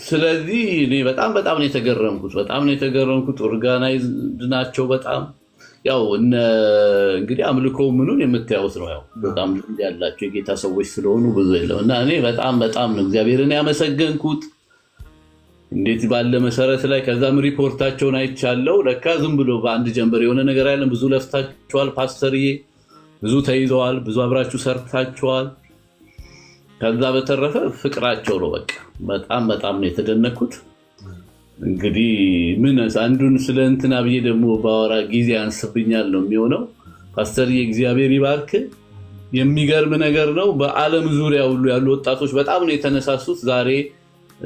ስለዚህ እኔ በጣም ነው የተገረምኩት። ኦርጋናይዝድ ናቸው በጣም ያው እንግዲህ አምልኮ ምኑን የምታዩት ነው። ያው በጣም ያላቸው የጌታ ሰዎች ስለሆኑ ብዙ የለም። እና እኔ በጣም ነው እግዚአብሔርን ያመሰገንኩት እንዴት ባለ መሰረት ላይ። ከዛም ሪፖርታቸውን አይቻለው። ለካ ዝም ብሎ በአንድ ጀንበር የሆነ ነገር አይደለም። ብዙ ለፍታችኋል ፓስተርዬ፣ ብዙ ተይዘዋል፣ ብዙ አብራችሁ ሰርታችኋል። ከዛ በተረፈ ፍቅራቸው ነው በቃ በጣም ነው የተደነኩት። እንግዲህ ምን አንዱን ስለ እንትና ብዬ ደግሞ ባወራ ጊዜ አንስብኛል ነው የሚሆነው። ፓስተር የእግዚአብሔር ይባርክ። የሚገርም ነገር ነው። በዓለም ዙሪያ ሁሉ ያሉ ወጣቶች በጣም ነው የተነሳሱት። ዛሬ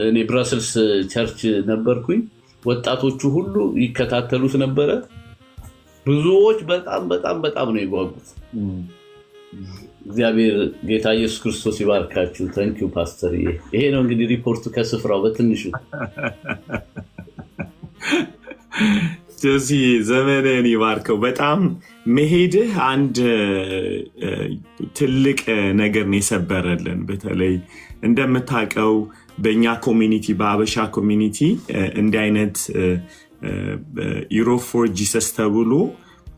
እኔ ብራስልስ ቸርች ነበርኩኝ። ወጣቶቹ ሁሉ ይከታተሉት ነበረ። ብዙዎች በጣም ነው የጓጉት። እግዚአብሔር ጌታ ኢየሱስ ክርስቶስ ይባርካችሁ። ታንኪዩ ፓስተር። ይሄ ነው እንግዲህ ሪፖርቱ ከስፍራው በትንሹ። ስለዚህ ዘመንን ይባርከው። በጣም መሄድህ አንድ ትልቅ ነገር ነው የሰበረልን። በተለይ እንደምታውቀው በእኛ ኮሚኒቲ በአበሻ ኮሚኒቲ እንዲህ አይነት ዩሮፕ ፎር ጂሰስ ተብሎ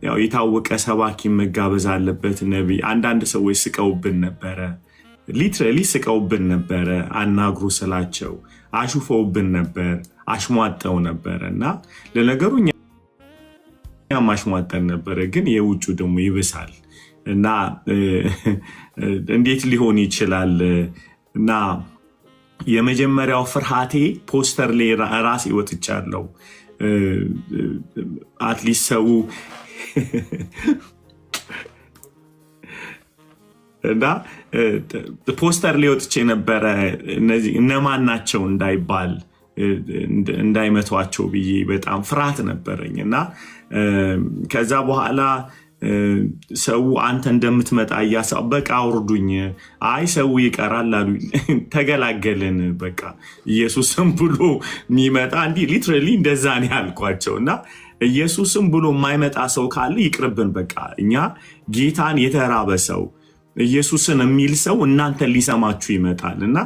ያው የታወቀ ሰባኪ መጋበዝ አለበት ነብይ። አንዳንድ ሰዎች ስቀውብን ነበረ፣ ሊትራሊ ስቀውብን ነበረ። አናግሩ ስላቸው አሹፈውብን ነበር፣ አሽሟጠው ነበረ። እና ለነገሩ እኛም አሽሟጠን ነበረ፣ ግን የውጩ ደግሞ ይብሳል። እና እንዴት ሊሆን ይችላል? እና የመጀመሪያው ፍርሃቴ ፖስተር ላይ ራሴ ወጥቻለሁ። አትሊስት ሰው እና ፖስተር ላይ ወጥቼ ነበረ እነዚህ እነማን ናቸው እንዳይባል እንዳይመቷቸው ብዬ በጣም ፍርሃት ነበረኝ። እና ከዛ በኋላ ሰው አንተ እንደምትመጣ በቃ አውርዱኝ፣ አይ ሰው ይቀራል አሉ። ተገላገልን። በቃ ኢየሱስም ብሎ የሚመጣ እንዲህ ሊትራሊ እንደዛ ነው ያልኳቸው። እና ኢየሱስም ብሎ የማይመጣ ሰው ካለ ይቅርብን። በቃ እኛ ጌታን የተራበ ሰው ኢየሱስን የሚል ሰው እናንተን ሊሰማችሁ ይመጣል። እና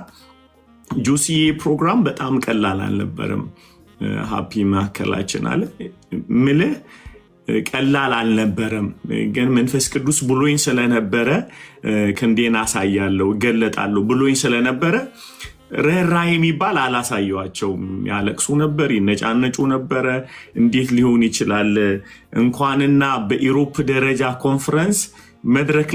ጆሲዬ ፕሮግራም በጣም ቀላል አልነበረም። ሃፒ ማዕከላችን አለ ምልህ ቀላል አልነበረም። ግን መንፈስ ቅዱስ ብሎኝ ስለነበረ ክንዴን አሳያለሁ እገለጣለሁ ብሎኝ ስለነበረ ርህራሄ የሚባል አላሳየዋቸውም። ያለቅሱ ነበር፣ ይነጫነጩ ነበረ። እንዴት ሊሆን ይችላል? እንኳንና በኢሮፕ ደረጃ ኮንፈረንስ መድረክ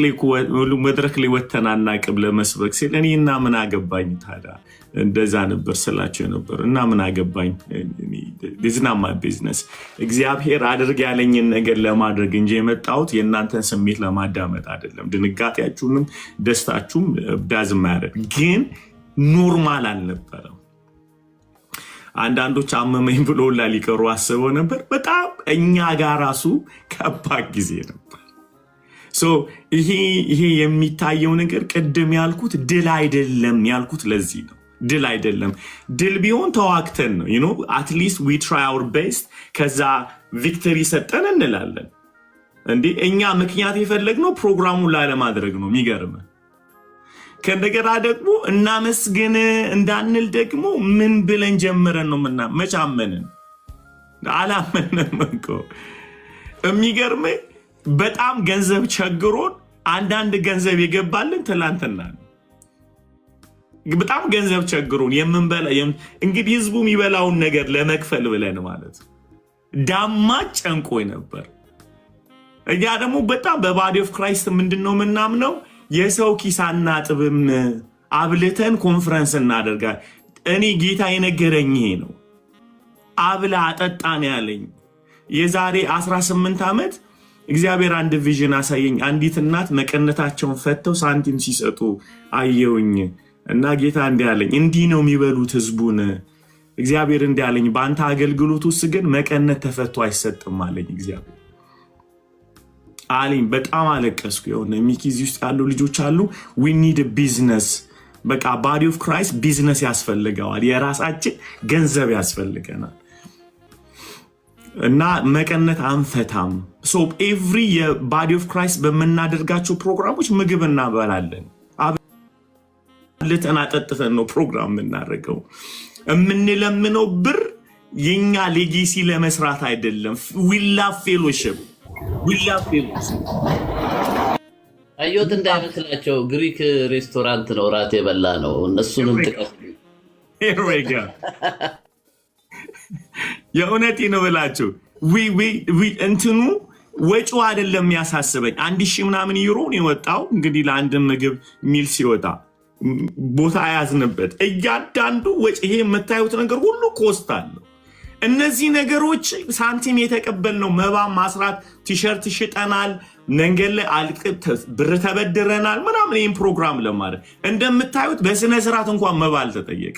ላይ ወተን አናቅም ለመስበክ ሲል እኔና ምን አገባኝ ታዲያ? እንደዛ ነበር ስላቸው ነበር። እና ምን አገባኝ ዲዝናማ ቢዝነስ እግዚአብሔር አድርግ ያለኝን ነገር ለማድረግ እንጂ የመጣሁት የእናንተን ስሜት ለማዳመጥ አይደለም። ድንጋጤያችሁንም ደስታችሁም ዳዝማረ ግን ኖርማል አልነበረም። አንዳንዶች አመመኝ ብሎ ሊቀሩ አስበው ነበር። በጣም እኛ ጋር ራሱ ከባድ ጊዜ ነበር። ይሄ የሚታየው ነገር ቅድም ያልኩት ድል አይደለም ያልኩት ለዚህ ነው። ድል አይደለም። ድል ቢሆን ተዋክተን ነው አትሊስት ዊ ትራይ አወር ቤስት ከዛ ቪክተሪ ሰጠን እንላለን። እንዴ እኛ ምክንያት የፈለግነው ፕሮግራሙን ላለማድረግ ነው። የሚገርም ከእንደገና ደግሞ እናመስግን እንዳንል ደግሞ ምን ብለን ጀምረን ነው መቻመንን አላመንም እኮ። የሚገርም በጣም ገንዘብ ቸግሮን አንዳንድ ገንዘብ የገባልን ትላንትና በጣም ገንዘብ ቸግሮን የምንበላ እንግዲህ ህዝቡ የሚበላውን ነገር ለመክፈል ብለን ማለት ዳማ ጨንቆይ ነበር። እኛ ደግሞ በጣም በባዲ ኦፍ ክራይስት ምንድነው ምናምነው የሰው ኪስ አናጥብም አብልተን ኮንፈረንስ እናደርጋለን። እኔ ጌታ የነገረኝ ይሄ ነው። አብላ አጠጣን ያለኝ የዛሬ 18 ዓመት እግዚአብሔር አንድ ቪዥን አሳየኝ። አንዲት እናት መቀነታቸውን ፈተው ሳንቲም ሲሰጡ አየውኝ እና ጌታ እንዲህ አለኝ፣ እንዲህ ነው የሚበሉት ህዝቡን። እግዚአብሔር እንዲህ አለኝ፣ በአንተ አገልግሎት ውስጥ ግን መቀነት ተፈቶ አይሰጥም አለኝ እግዚአብሔር አለኝ። በጣም አለቀስኩ። የሆነ ሚኪዚ ውስጥ ያሉ ልጆች አሉ we need a business በቃ body of Christ ቢዝነስ ያስፈልገዋል። የራሳችን ገንዘብ ያስፈልገናል እና መቀነት አንፈታም። so every body of Christ በመናደርጋቸው ፕሮግራሞች ምግብ እናበላለን። አብልተን አጠጥተን ነው ፕሮግራም የምናደርገው። የምንለምነው ብር የኛ ሌጌሲ ለመስራት አይደለም። we love fellowship አዮት እንዳይመስላቸው ግሪክ ሬስቶራንት ነው ራት የበላ ነው። እነሱንም ጥቀስ የእውነቴ ነው ብላችሁ እንትኑ ወጪው አይደለም የሚያሳስበኝ። 1000 ምናምን ዩሮ ነው የወጣው እንግዲህ ለአንድ ምግብ ሚል ሲወጣ ቦታ ያዝንበት እያንዳንዱ ወጪ። ይሄ የምታዩት ነገር ሁሉ ኮስት አለው። እነዚህ ነገሮች ሳንቲም የተቀበልነው መባ ማስራት፣ ቲሸርት ሽጠናል፣ መንገድ ላይ ብር ተበድረናል ምናምን ይህን ፕሮግራም ለማድረግ እንደምታዩት በስነ ስርዓት እንኳን መባ አልተጠየቀ።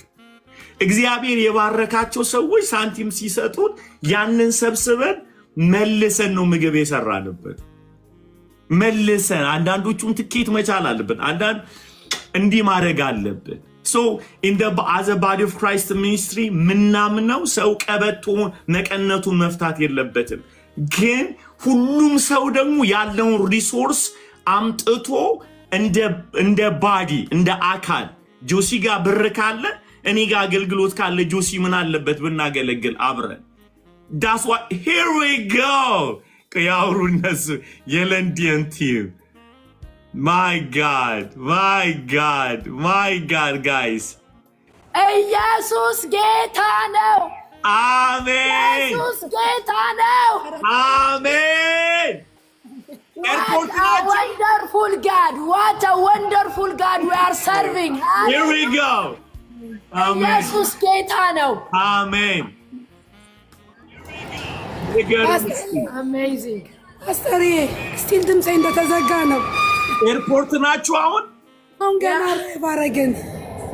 እግዚአብሔር የባረካቸው ሰዎች ሳንቲም ሲሰጡን ያንን ሰብስበን መልሰን ነው ምግብ የሰራንበት። መልሰን አንዳንዶቹን ትኬት መቻል አለብን፣ አንዳንድ እንዲህ ማድረግ አለብን። so in the as a body of Christ ministry ምናምነው ሰው ቀበቶ መቀነቱን መፍታት የለበትም። ግን ሁሉም ሰው ደግሞ ያለውን ሪሶርስ አምጥቶ እንደ ባዲ እንደ አካል ጆሲ ጋር ብር ካለ እኔ ጋር አገልግሎት ካለ ጆሲ ምን አለበት ብናገለግል አብረን። that's what here we go ያውሩ እነሱ የለንዲን ቲም My God, guys. ኢየሱስ ጌታ ነው። አሜን። ኢየሱስ ጌታ ነው። አሜን። What a wonderful God. What a wonderful God we are serving. Here we go. Amen. ኢየሱስ ጌታ ነው። አሜን። Amazing. ፓስተር ስቲል ድምፄ እንደተዘጋ ነው። ኤርፖርት ናችሁ አሁን? ገና ባረግን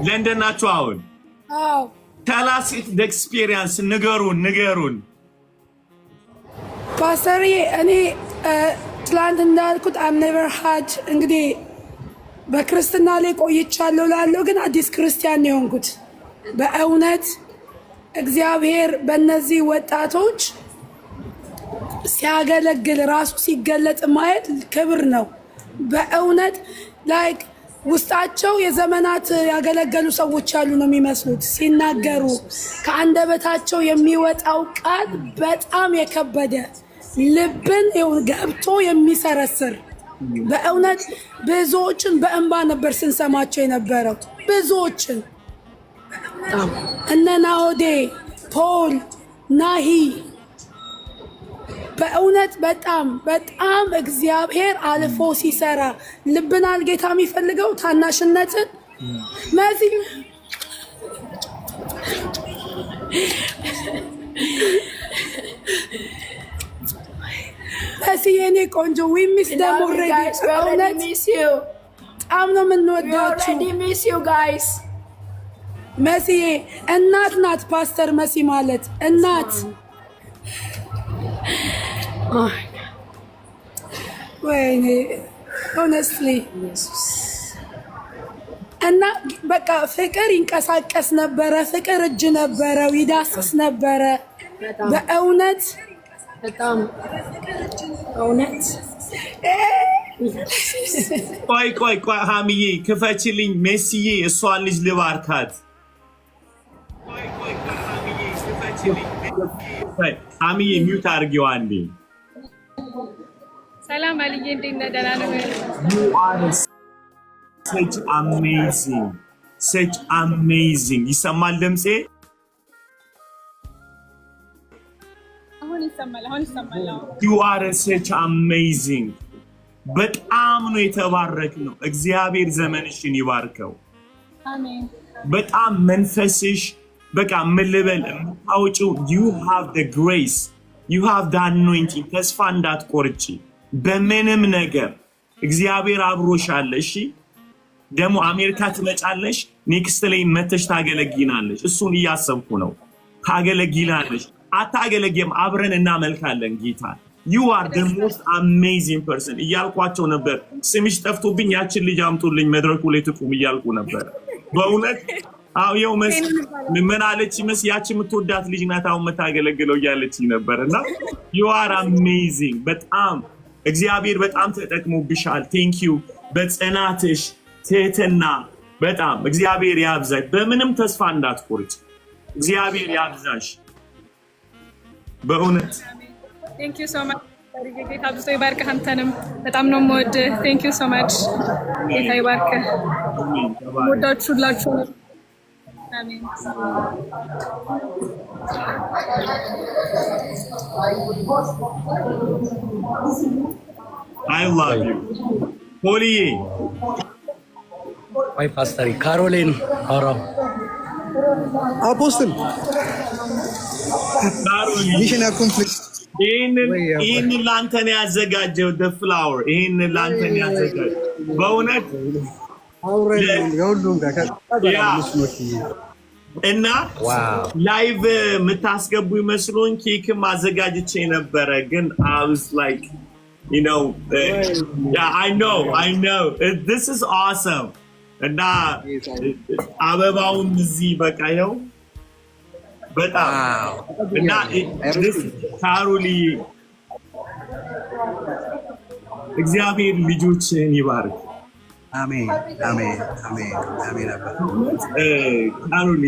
ለንደን ናችሁ አሁን? አዎ። ተላስ ኤክስፒሪየንስ ንገሩን። ፓስተር እኔ ትላንት እንዳልኩት አም ኔቨር ሃድ እንግዲህ በክርስትና ላይ ቆይቻለሁ ላለው ግን አዲስ ክርስቲያን የሆንኩት በእውነት እግዚአብሔር በእነዚህ ወጣቶች ሲያገለግል ራሱ ሲገለጥ ማየት ክብር ነው። በእውነት ላይክ ውስጣቸው የዘመናት ያገለገሉ ሰዎች ያሉ ነው የሚመስሉት። ሲናገሩ ከአንደበታቸው የሚወጣው ቃል በጣም የከበደ ልብን ገብቶ የሚሰረስር በእውነት ብዙዎችን በእንባ ነበር ስንሰማቸው የነበረው። ብዙዎችን እነ ናኦዴ፣ ፖል፣ ናሂ በእውነት በጣም እግዚአብሔር አልፎ ሲሰራ ልብናል ጌታ የሚፈልገው ታናሽነትን መዚህ የኔ ቆንጆ ዊሚስ ደግሞ በጣም ነው የምንወዳችሁ መሲዬ። እናት ናት ፓስተር መሲ ማለት እናት። ወይኔ ሆነስትሊ እና በቃ ፍቅር ይንቀሳቀስ ነበረ፣ ፍቅር እጅ ነበረው፣ ይዳስስ ነበረ። በእውነት በጣም እውነት። ቆይ ሀሚዬ ክፈችልኝ። ሜሲዬ እሷን ልጅ ልባርካት። ሀሚዬ ሚውት አድርጊው አንዴ። ሰላም አልዬ፣ እንዴት ነህ? ደህና ነህ? You are such amazing. ይሰማል ድምጼ? አሁን ይሰማል። You are such amazing. በጣም ነው የተባረክ ነው። እግዚአብሔር ዘመንሽን ይባርከው። አሜን። በጣም መንፈስሽ በቃ ምን ልበል የምታወጪው you have the grace, you have the anointing. ተስፋ እንዳትቆርጪ በምንም ነገር እግዚአብሔር አብሮሻል። እሺ ደግሞ አሜሪካ ትመጫለሽ፣ ኔክስት ላይ መተሽ ታገለግናለሽ። እሱን እያሰብኩ ነው። ታገለግናለሽ አታገለግም፣ አብረን እናመልካለን ጌታ። you are the most amazing person እያልኳቸው ነበር። ስምሽ ጠፍቶብኝ ያችን ልጅ አምጡልኝ መድረኩ ላይ ትቁም እያልኩ ነበር በእውነት። አው የው ምን አለች መስ ያቺ የምትወዳት ልጅ ናት አሁን መታገለግለው እያለች ነበርና you are amazing። በጣም እግዚአብሔር በጣም ተጠቅሞብሻል። ቴንክ ዩ በጽናትሽ ትህትና በጣም እግዚአብሔር ያብዛሽ። በምንም ተስፋ እንዳትቆርጭ እግዚአብሔር ያብዛሽ በእውነት። ቴንክ ዩ ሶ ማች። ጌታ ብዙ ይባርክህ። አንተንም በጣም ነው የምወድህ። ቴንክ ዩ ሶ ማች። ጌታ ይባርክህ። ወዳችሁ ሁላችሁ። አሜን። I love you. ሆሊዬ ወይ ፓስተር ካሮሊን አፖስትል ሚሽን አኮምፕሊሽ። ይህን ላንተ ነው ያዘጋጀው the flower። ይህን ላንተ ነው ያዘጋጀው በእውነት እና ላይቭ የምታስገቡ ይመስሉኝ ኬክም አዘጋጅቼ ነበረ ግን I was like you know yeah I know this is awesome. እና አበባውን እዚህ በቃ ይኸው በጣም እና ካሮሊ እግዚአብሔር ልጆችን ይባርክ። አሜን አሜን አሜን አሜን። ካሮሊ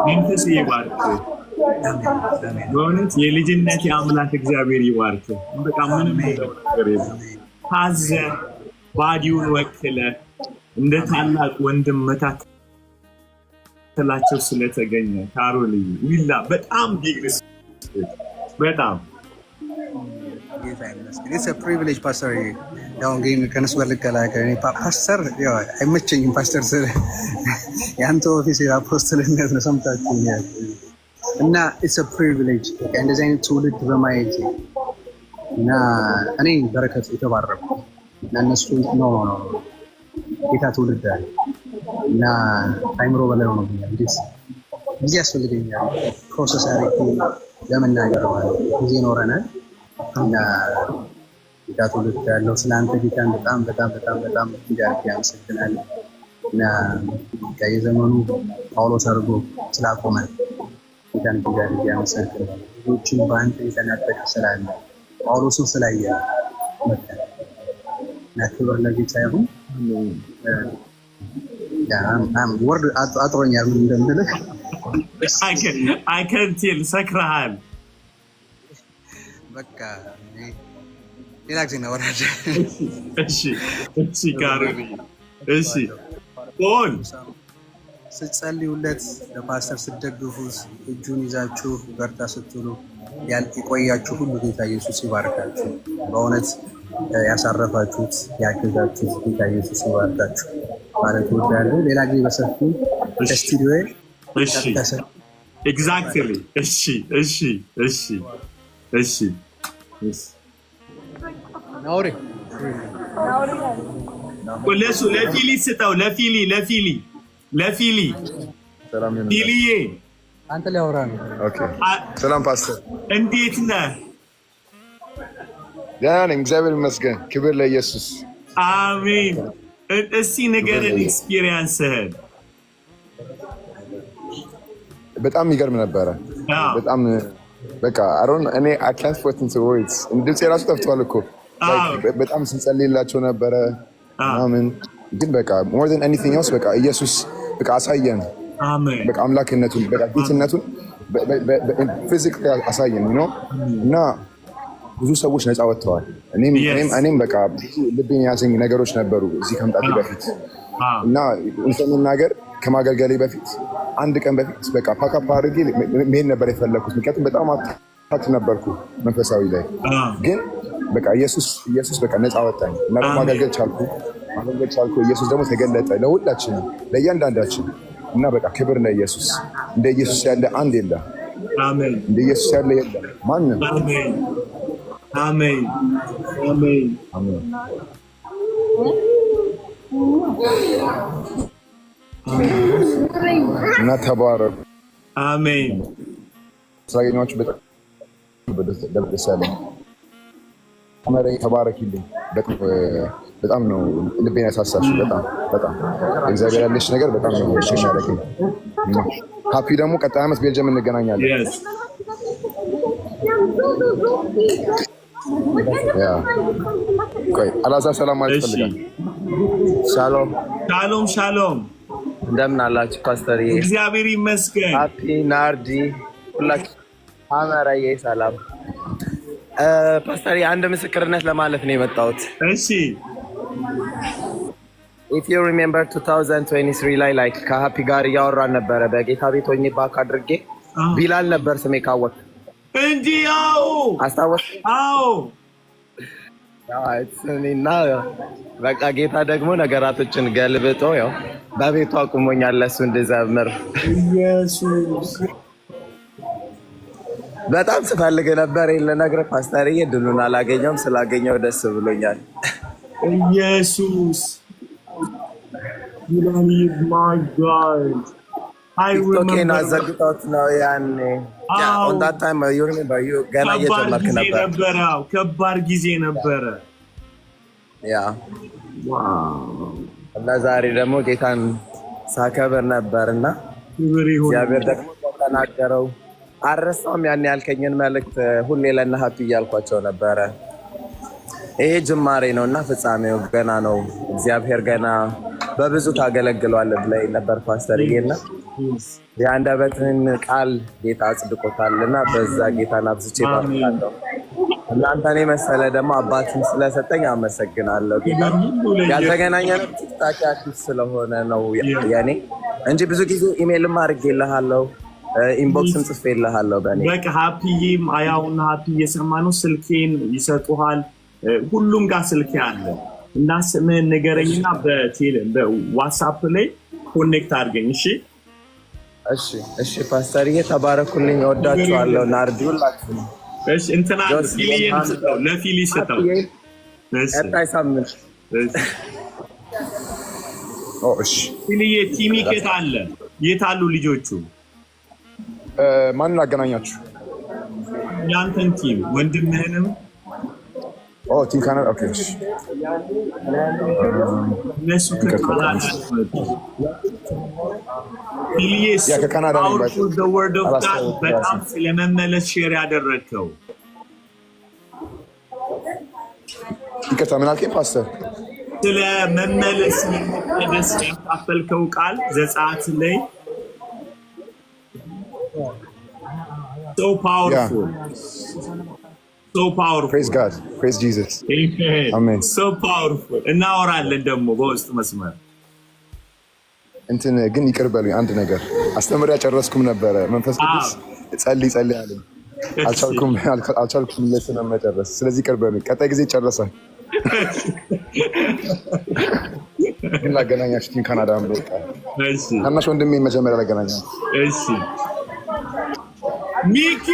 መንፈስ ይባርክ በእውነት የልጅነት የአምላክ እግዚአብሔር ይባርክ። በቃ ምንም ነገር የለም። ታዘ ባዲውን ወክለ እንደ ታላቅ ወንድም መካከላቸው ስለተገኘ ካሮሊ ዊላ በጣም ቢግስ በጣም ጌታ ይመስገን። it's a privilege ፓስተር። ያው እንግዲህ ከነሱ ጋር ልቀላቀል ፓስተር ያው አይመቸኝም ፓስተር ስለ ያንተ ኦፊስ አፖስትልነት ነው ሰምታችሁኛል። እና it's a privilege እንደዚህ አይነት ትውልድ በማየት እና እኔ በረከት የተባረኩ እና እነሱ ኖ ጌታ ትውልድ አለ እና አይምሮ በላይ ነው ብኛል። ጊዜ ያስፈልገኛል ፕሮሰስ አድርጌ ለመናገር ማለት ጊዜ ኖረናል። እና ጌታ ትውልድ ያለው ስለአንተ ጌታን በጣም በጣም በጣም በጣም እንዲያርግ ያመሰግናል። እና የዘመኑ ጳውሎስ አድርጎ ስላቆመን ጌታን እንዲያርግ ያመሰግናል። ልጆችን በአንተ የተናጠቀ ስላለ ጳውሎስን ስላየ እና ክብር ለጌታ ይሁን። ወርድ አጥሮኛል ምን እንደምልህ I can tell ሰክረሃል። በቃ ሌላ ጊዜ እናወራለን። እሺ ካሮሊ እሺ ኦን ስትጸልዩለት ለፓስተር ስትደግፉት እጁን ይዛችሁ በርታ ስትሉ የቆያችሁ ሁሉ ጌታ ኢየሱስ ይባርካችሁ። በእውነት ያሳረፋችሁት ያገዛችሁት ጌታ ኢየሱስ ይባርካችሁ ማለት እወዳለሁ። ሌላ ጊዜ በሰፊው ስቱዲዮ ኤግዛክትሊ እሺ ናውሪ ለሱ ለፊሊ ስጠው ለፊሊ ፊሊዬ አንተ ሊያወራ ነው። ኦኬ ሰላም ፓስተር፣ እንዴት ነህ? ደህና ነኝ እግዚአብሔር ይመስገን። ክብር ለኢየሱስ። አሜን። እስቲ ንገረን ኤክስፒሪየንስህን። በጣም ይገርም ነበረ። በጣም በቃ እኔ I can't put into words። ድምፄ ራሱ ጠፍቷል እኮ። በጣም ስንጸልይላቸው ነበረ ምናምን፣ ግን በቃ more than anything else በቃ ኢየሱስ በቃ አሳየን። በቃ አምላክነቱን በቃ ጌትነቱን ፊዚካሊ አሳየን ነው እና ብዙ ሰዎች ነፃ ወጥተዋል። እኔም በቃ ልቤን ያዘኝ ነገሮች ነበሩ እዚህ ከመምጣቴ በፊት እና መናገር ከማገልገሌ በፊት አንድ ቀን በፊት በቃ ፓካፓ አድርጌ መሄድ ነበር የፈለኩት። ምክንያቱም በጣም አታች ነበርኩ መንፈሳዊ ላይ። ግን በቃ ኢየሱስ በቃ ነፃ ወጣኝ እና ማገልገል ቻልኩ። ኢየሱስ ደግሞ ተገለጠ ለሁላችንም ለእያንዳንዳችን እና በቃ ክብር ለኢየሱስ። እንደ ኢየሱስ ያለ አንድ የለም። አሜን። እንደ ኢየሱስ ያለ የለም ማንም። አሜን አሜን አሜን አሜን። እና ተባረኩ። አሜን። ስላገኘኋችሁ በጣም ደስ ያለኝ። ተባረኪልኝ። በጣም ነው ልቤን ያሳሳሽ። በጣም እግዚአብሔር ያለሽ ነገር በጣም ነው የሚያደርገኝ። ሃፒ ደግሞ ቀጣይ ዓመት ቤልጅየም እንገናኛለን። አላዛር ሰላም ማለት ይፈልጋል። ሻሎም እንደምን አላችሁ ፓስተር? እግዚአብሔር ይመስገን። ሃፒ ናርዲ ሁላችሁ አመራዬ ሰላም። ፓስተር አንድ ምስክርነት ለማለት ነው የመጣሁት። እሺ if you remember 2023 ላይ ከሃፒ ጋር እያወራን ነበረ በጌታ ቤት ሆኜ ባክ አድርጌ ቢላል ነበር ስሜ ካወቅ እንጂ ያው አስታወስ? አዎ እና በቃ ጌታ ደግሞ ነገራቶችን ገልብጦ ያው በቤቱ አቁሞኛል ለሱ እንድዘምር። ኢየሱስ በጣም ስፈልግ ነበር ልነግርህ ፓስተርዬ፣ ድሉን አላገኘውም። ስላገኘው ደስ ብሎኛል። ኢየሱስ my God. ቲክቶኬን አዘግቶት ነው ያኔ። on that time you remember you ገና እየጀመርክ ነበር። ከባድ ጊዜ ነበረ። ያ እና ዛሬ ደግሞ ጌታን ሳከብር ነበርና እግዚአብሔር ደግሞ ተናገረው። አረሳውም ያን ያልከኝን መልእክት ሁሌ ለእነ ሃፒ እያልኳቸው ነበረ። ይሄ ጅማሬ ነው እና ፍጻሜው ገና ነው። እግዚአብሔር ገና በብዙ ታገለግለዋለህ ብለህ ነበር ፓስተርዬና የአንደበትህን ቃል ጌታ አጽድቆታልና በዛ ጌታን አብዝቼ ባርካለሁ። እናንተን የመሰለ ደግሞ አባትን ስለሰጠኝ አመሰግናለሁ። ጌታ ያልተገናኘነው ቲክታክ አክቲቭ ስለሆነ ነው የኔ እንጂ ብዙ ጊዜ ኢሜልም አድርጌልሃለሁ፣ ኢንቦክስም ጽፌልሃለሁ። በእኔ በቃ ሃፒዬም አያውና ሃፒ እየሰማ ነው። ስልኬን ይሰጡሃል፣ ሁሉም ጋር ስልኬ አለ እና ስምህን ንገረኝና በዋትስአፕ ላይ ኮኔክት አድርገኝ። እሺ ፓስተርዬ ተባረኩልኝ። እወዳችኋለሁ። ናርዲ ሁላችሁ እሺ እንትና ፊሊዬን ስጠው፣ ለፊሊ ስጠው። ቀጣይ ሳምንት እሺ ፊሊዬ ቲሚ ከት አለ? የት አሉ ልጆቹ? ማንን አገናኛችሁ? ያንተን ቲም ወንድምህንም ቲም ካናዳ። ኦኬ እነሱ ከካናዳ ከካናዳ በጣም ስለመመለስ ሼር ያደረግከው። ይቅርታ ምን አልከኝ ፓስተር? ስለመመለስ መቀደስ ያካፈልከው ቃል ዘጸአት ላይ so powerful. So powerful. Praise God. Praise Jesus. Amen. So powerful. እናወራለን ደግሞ በውስጥ መስመር እንትን ግን ይቅር በሉኝ አንድ ነገር አስተምሬ ጨረስኩም ነበረ። መንፈስ ቅዱስ ጸልይ አለኝ። አልቻልኩም ለስነ መጨረስ። ስለዚህ ይቅር በሉኝ። ቀጣይ ጊዜ ይጨረሳል። ግን ላገናኛችሁ ቲም ካናዳ ነው። እሺ ታናሽ ወንድሜ መጀመሪያ ላገናኛችሁ። እሺ ሚኪ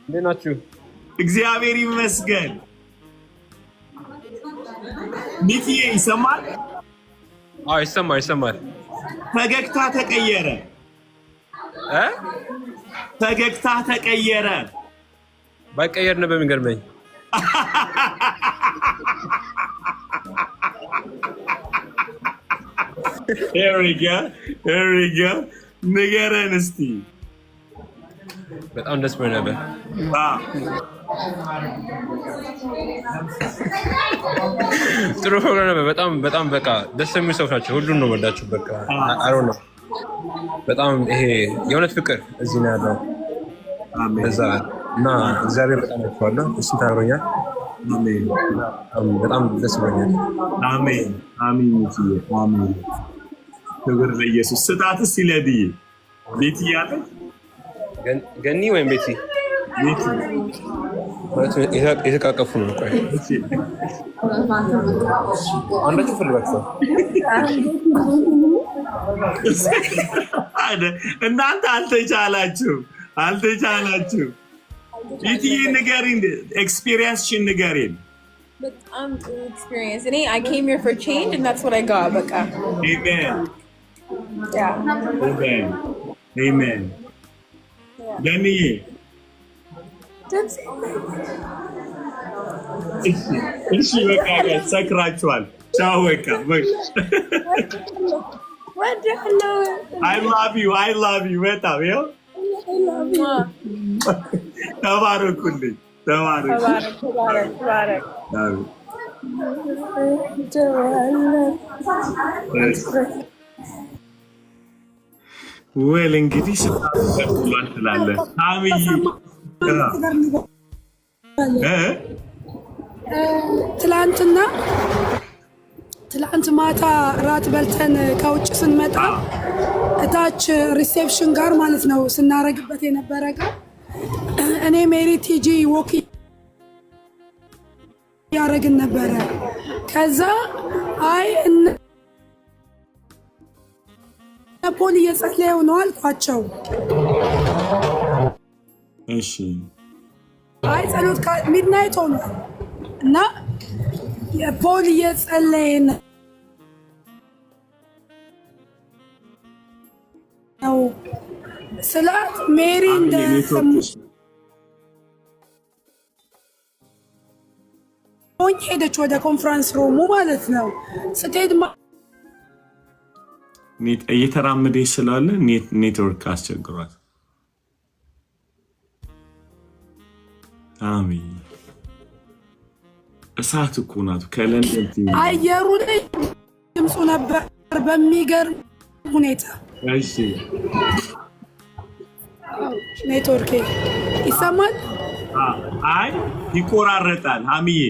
እንዴት ናችሁ? እግዚአብሔር ይመስገን። ሚኪ ይሰማል? ይሰማል። ፈገግታ ተቀየረ። ፈገግታ ተቀየረ። ባይቀየር ነው በሚገርመኝ። Here we go. ንገረን እስቲ። በጣም ደስ ብሎኝ ነበር። ጥሩ ፕሮግራም ነበር። በጣም በቃ ደስ የሚሉ ሰዎች ናቸው። ሁሉን ነው ወዳችሁ። በቃ አሮ ነው በጣም ይሄ የእውነት ፍቅር እዚህ ነው ያለው። እዛ እና እግዚአብሔር በጣም ያክፋለሁ። እሱ ታሮኛል። በጣም ደስ ብሎኛል። አሜን። ክብር ለኢየሱስ። ስጣትስ ይለድይ ቤት እያለ ገኒ ወይም ቤቲ የተቃቀፉ ነው። ቆይ አንዳችሁ ፈልጋችሁ እናንተ አልተቻላችሁም። ቤትዬ ንገሪን፣ ኤክስፒሪየንስሽን ንገሪን። በጣም ጥሩ ኤክስፒሪየንስ። እኔ I came here for change and that's what I got። በቃ Amen. ገኒዬ እሺ በቃ ሰክራችኋል። ቻው በቃ I love you በጣም ይኸው ተባረኩልኝ። ወል እንግዲህ ስታስቀጥሏል ትላለህ አምይ ትላንት ማታ ራት በልተን ከውጭ ስንመጣ እታች ሪሴፕሽን ጋር ማለት ነው ስናረግበት የነበረ ጋር እኔ ሜሪ ቲጂ ወክ ያረግን ነበረ። ከዛ አይ ፖል እየጸለዩ ነው አልኳቸው። እሺ አይ ጸሎት ሚድናይት ሆኗል እና የፖል እየጸለየ ነው ስላት ሜሪ ሄደች ወደ ኮንፈረንስ ሩሙ ማለት ነው። ስትሄድ እየተራመደች ስላለ ኔትወርክ አስቸግሯት። አሜን። እሳት እኮ ናት። ከለንደን አየሩ ላይ ድምፁ ነበር በሚገርም ሁኔታ። እሺ ኔትወርክ ይሰማል? አይ ይቆራረጣል። ሀሚዬ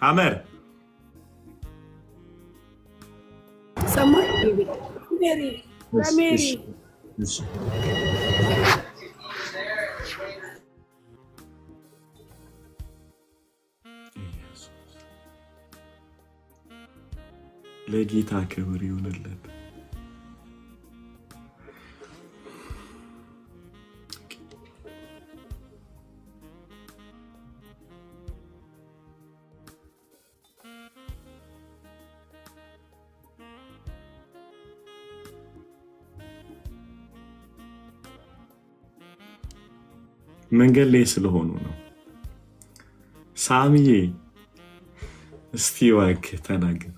ሀመር ይሰማል? ሜሪ ለጌታ ክብር ይሁንለት። መንገድ ላይ ስለሆኑ ነው። ሳሚዬ እስቲ እባክህ ተናገር።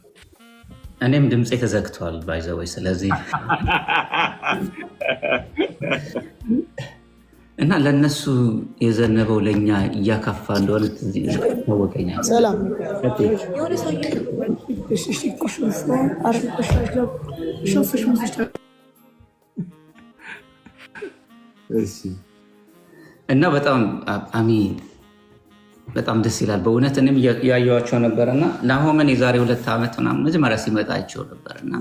እኔም ድምፄ ተዘግቷል ባይዘወይ። ስለዚህ እና ለነሱ የዘነበው ለኛ እያካፋ እንደሆነ ታወቀኛል። ሰላም እና በጣም አሚን በጣም ደስ ይላል በእውነት። እኔም ያየኋቸው ነበርና ናሆምን የዛሬ 2 ዓመት ምናምን መጀመሪያ ሲመጣ አይቼው ነበርና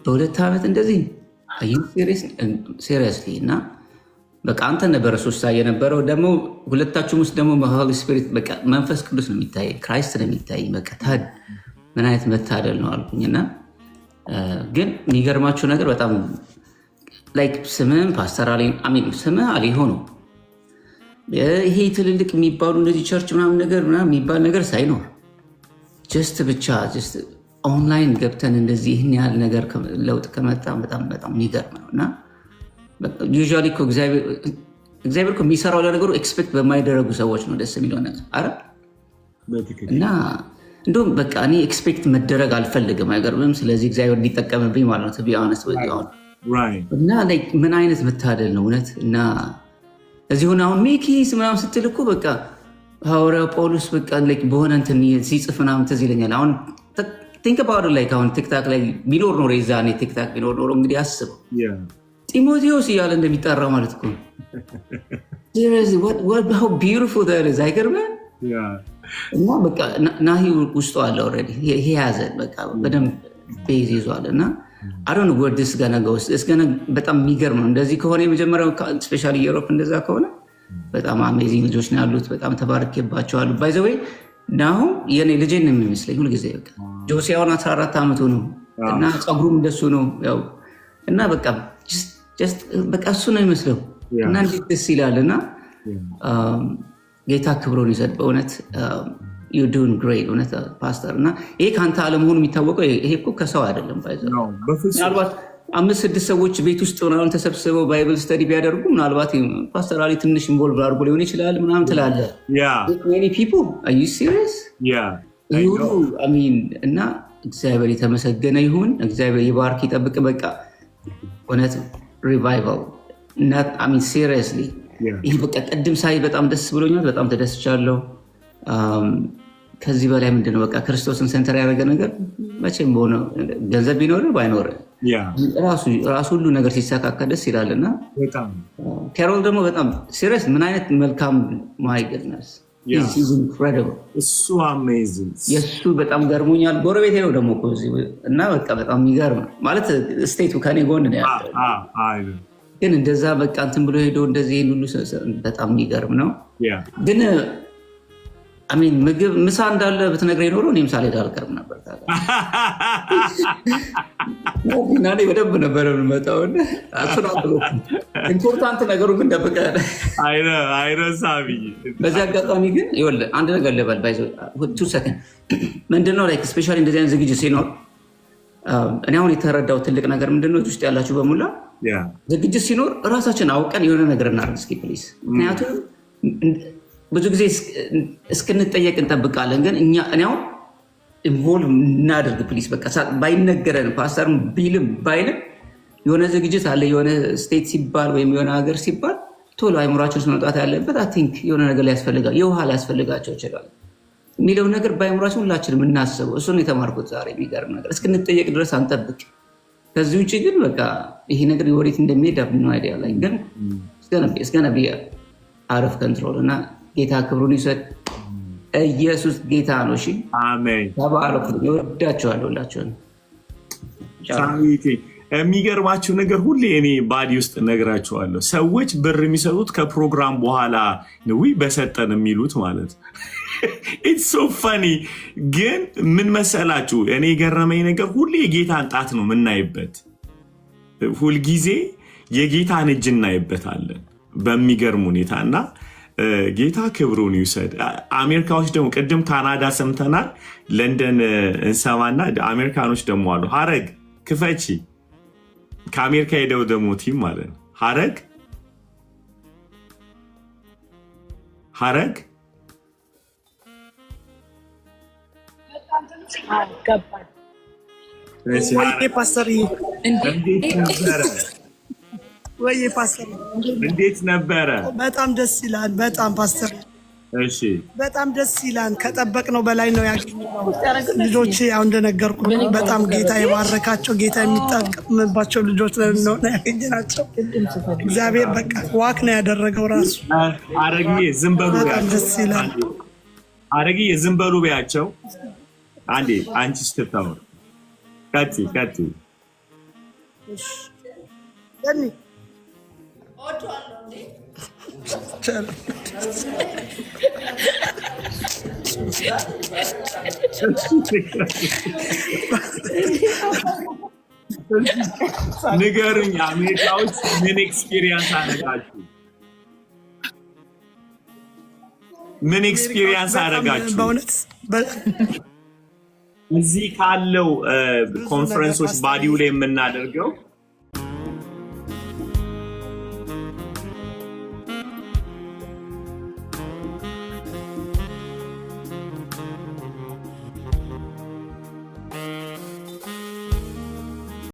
በ2 ዓመት እንደዚህ ሲሪየስሊ እና በቃ አንተ ነበር ሶስት የነበረው ደግሞ ሁለታችሁም ውስጥ ደግሞ ሆሊ ስፒሪት በቃ መንፈስ ቅዱስ ነው የሚታይ፣ ክራይስት ነው የሚታይ። በቃ ታድ ምን አይነት መታደል ነው አልኩኝና ግን የሚገርማችሁ ነገር በጣም ላይክ ስምህን ፓስተር አሊ አሚን ስምህ አሊ ሆኖ ይሄ ትልልቅ የሚባሉ እንደዚህ ቸርች ምናምን ነገር ምናምን የሚባል ነገር ሳይኖር ጀስት ብቻ ጀስት ኦንላይን ገብተን እንደዚህ ይህን ያህል ነገር ለውጥ ከመጣ በጣም በጣም የሚገርም ነው እና ዩዥዋሊ እኮ እግዚአብሔር እኮ የሚሰራው ለነገሩ ኤክስፔክት በማይደረጉ ሰዎች ነው ደስ የሚለው ነገር አረ እና እንደውም በቃ እኔ ኤክስፔክት መደረግ አልፈልግም አይገርምም። ስለዚህ እግዚአብሔር እንዲጠቀምብኝ ማለት ነው ቢ ሆነስት እና ምን አይነት መታደል ነው እውነት። እና እዚሁን አሁን ሚኪስ ምናምን ስትል እኮ በቃ ሐዋርያው ጳውሎስ በቃ በሆነ እንትን ሲጽፍ ምናምን ትዝ ይለኛል። አሁን ቲንክ አባውት ላይክ አሁን ቲክታክ ላይ ቢኖር ኖሮ የዛኔ ቲክታክ ቢኖር ኖሮ እንግዲህ አስበው ጢሞቴዎስ እያለ እንደሚጠራ ማለት እኮ ቢዩቲፉል አይገርምም። እና በቃ ናሂ ውስጡ አለ ኦልሬዲ ይሄ ያዘ በቃ በደንብ ቤዝ ይዟል። እና አዶን ወርድስ ገነገ ውስጥ በጣም የሚገርም ነው። እንደዚህ ከሆነ የመጀመሪያው ስፔሻሊ ዩሮፕ እንደዛ ከሆነ በጣም አሜዚንግ ልጆች ነው ያሉት። በጣም ተባርኬባቸዋል። ባይ ዘ ዌይ ናሁ የኔ ልጄን ነው የሚመስለኝ ሁልጊዜ በቃ ጆሲያውን 14 ዓመቱ ነው እና ፀጉሩም እንደሱ ነው ያው እና በቃ እሱ ነው የሚመስለው እና እንዴት ደስ ይላል። እና ጌታ ክብሩን ይሰጥ በእውነት you're doing great እውነት ፓስተር። እና ይሄ ከአንተ አለመሆኑ የሚታወቀው ይሄ እኮ ከሰው አይደለም። ምናልባት 5-6 ሰዎች ቤት ውስጥ ምናምን ተሰብስበው ባይብል ስተዲ ቢያደርጉ ምናልባት ፓስተር አሊ ትንሽ ኢንቮልቭ አድርጎ ሊሆን ይችላል ምናምን ትላለህ። many people are you serious እና እግዚአብሔር የተመሰገነ ይሁን። እግዚአብሔር ይባርክ ይጠብቅ። በቃ እውነት ሪቫይቫል ሲሪየስሊ ይህ በቃ ቅድም ሳይ በጣም ደስ ብሎኛል። በጣም ተደስቻለሁ። ከዚህ በላይ ምንድነው በቃ ክርስቶስን ሴንተር ያደረገ ነገር መቼም በሆነ ገንዘብ ቢኖር ባይኖር ራሱ ሁሉ ነገር ሲሳካካ ደስ ይላል። እና ካሮል ደግሞ በጣም ሲሪየስ ምን አይነት መልካም ማይ ገድነስ እሱ አሜዚንግ የእሱ በጣም ገርሞኛል። ጎረቤቴ ነው ደግሞ እና በቃ በጣም የሚገርም ማለት ስቴቱ ከኔ ጎን ነው ያለው ግን እንደዛ በቃ እንትን ብሎ ሄዶ እንደዚህ ሁሉ በጣም የሚገርም ነው። ግን ምግብ ምሳ እንዳለ ብትነግረኝ ኖሮ እኔ ምሳ ላይ አልቀርም ነበር። እና እኔ በደንብ ነበር የምመጣው። ኢምፖርታንት ነገሩ ግን ደብቀ አይረሳም። በዚህ አጋጣሚ ግን ይኸውልህ አንድ ነገር ልበል ቱ ሰከንድ ምንድነው ላይክ ስፔሻሊ እንደዚህ አይነት ዝግጅት ሲኖር እኔ አሁን የተረዳው ትልቅ ነገር ምንድነው ውስጥ ያላችሁ በሙላ ዝግጅት ሲኖር እራሳችን አውቀን የሆነ ነገር እናድርግ እስኪ ፕሊዝ። ምክንያቱም ብዙ ጊዜ እስክንጠየቅ እንጠብቃለን። ግን እኔ አሁን ኢንቮልቭ እናድርግ ፕሊዝ። በቃ ባይነገረን ፓስተርም ቢልም ባይልም የሆነ ዝግጅት አለ የሆነ ስቴት ሲባል ወይም የሆነ ሀገር ሲባል ቶሎ አይምሯቸው መውጣት ያለበት አይ ቲንክ የሆነ ነገር ሊያስፈልጋል የውሃ ሊያስፈልጋቸው ይችላል የሚለውን ነገር በአይምሯችን ሁላችንም እናስበው። እሱን የተማርኩት ዛሬ። የሚገርም ነገር እስክንጠየቅ ድረስ አንጠብቅ። ከዚህ ውጭ ግን በቃ ይሄ ነገር ወዴት እንደሚሄድ ነው አይዲያ ላይ ግን እስገነቢ አረፍ ኮንትሮል። እና ጌታ ክብሩን ይሰጥ። ኢየሱስ ጌታ ነው። እሺ አሜን። ተባረኩ። ይወዳችኋል ሁላችሁን። የሚገርማችሁ ነገር ሁሌ እኔ ባዲ ውስጥ ነግራችኋለሁ። ሰዎች ብር የሚሰጡት ከፕሮግራም በኋላ ነው በሰጠን የሚሉት ማለት ኢትስ ሶ ፈኒ። ግን ምን መሰላችሁ እኔ የገረመኝ ነገር ሁሌ የጌታን ጣት ነው የምናይበት። ሁልጊዜ የጌታን እጅ እናይበታለን በሚገርም ሁኔታ። እና ጌታ ክብሩን ይውሰድ። አሜሪካዎች ደግሞ ቅድም ካናዳ ሰምተናል፣ ለንደን እንሰማና አሜሪካኖች ደግሞ አሉ። ሀረግ ክፈቺ ከአሜሪካ ሄደው ደግሞ ቲም ማለት ነው። ሀረግ እንዴት ነበረ? በጣም ደስ ይላል። በጣም ፓስተር በጣም ደስ ይላል። ከጠበቅነው በላይ ነው ያገኘነው። ልጆች ያው እንደነገርኩ በጣም ጌታ የባረካቸው ጌታ የሚጠቅምባቸው ልጆች ነው ያገኘናቸው። እግዚአብሔር በቃ ዋክ ነው ያደረገው ራሱ። አረግዬ ዝም በሉ በጣም ደስ ይላል። አረግዬ ዝም በሉ ቢያቸው አንዴ አንቺ ስትታወር ቀጥ ንገሩኝ፣ አሜሪካ ውስጥ ምን ኤክስፒሪየንስ አደረጋችሁ? ምን ኤክስፒሪየንስ አደረጋችሁ? እዚህ ካለው ኮንፈረንሶች ባዲው ላይ የምናደርገው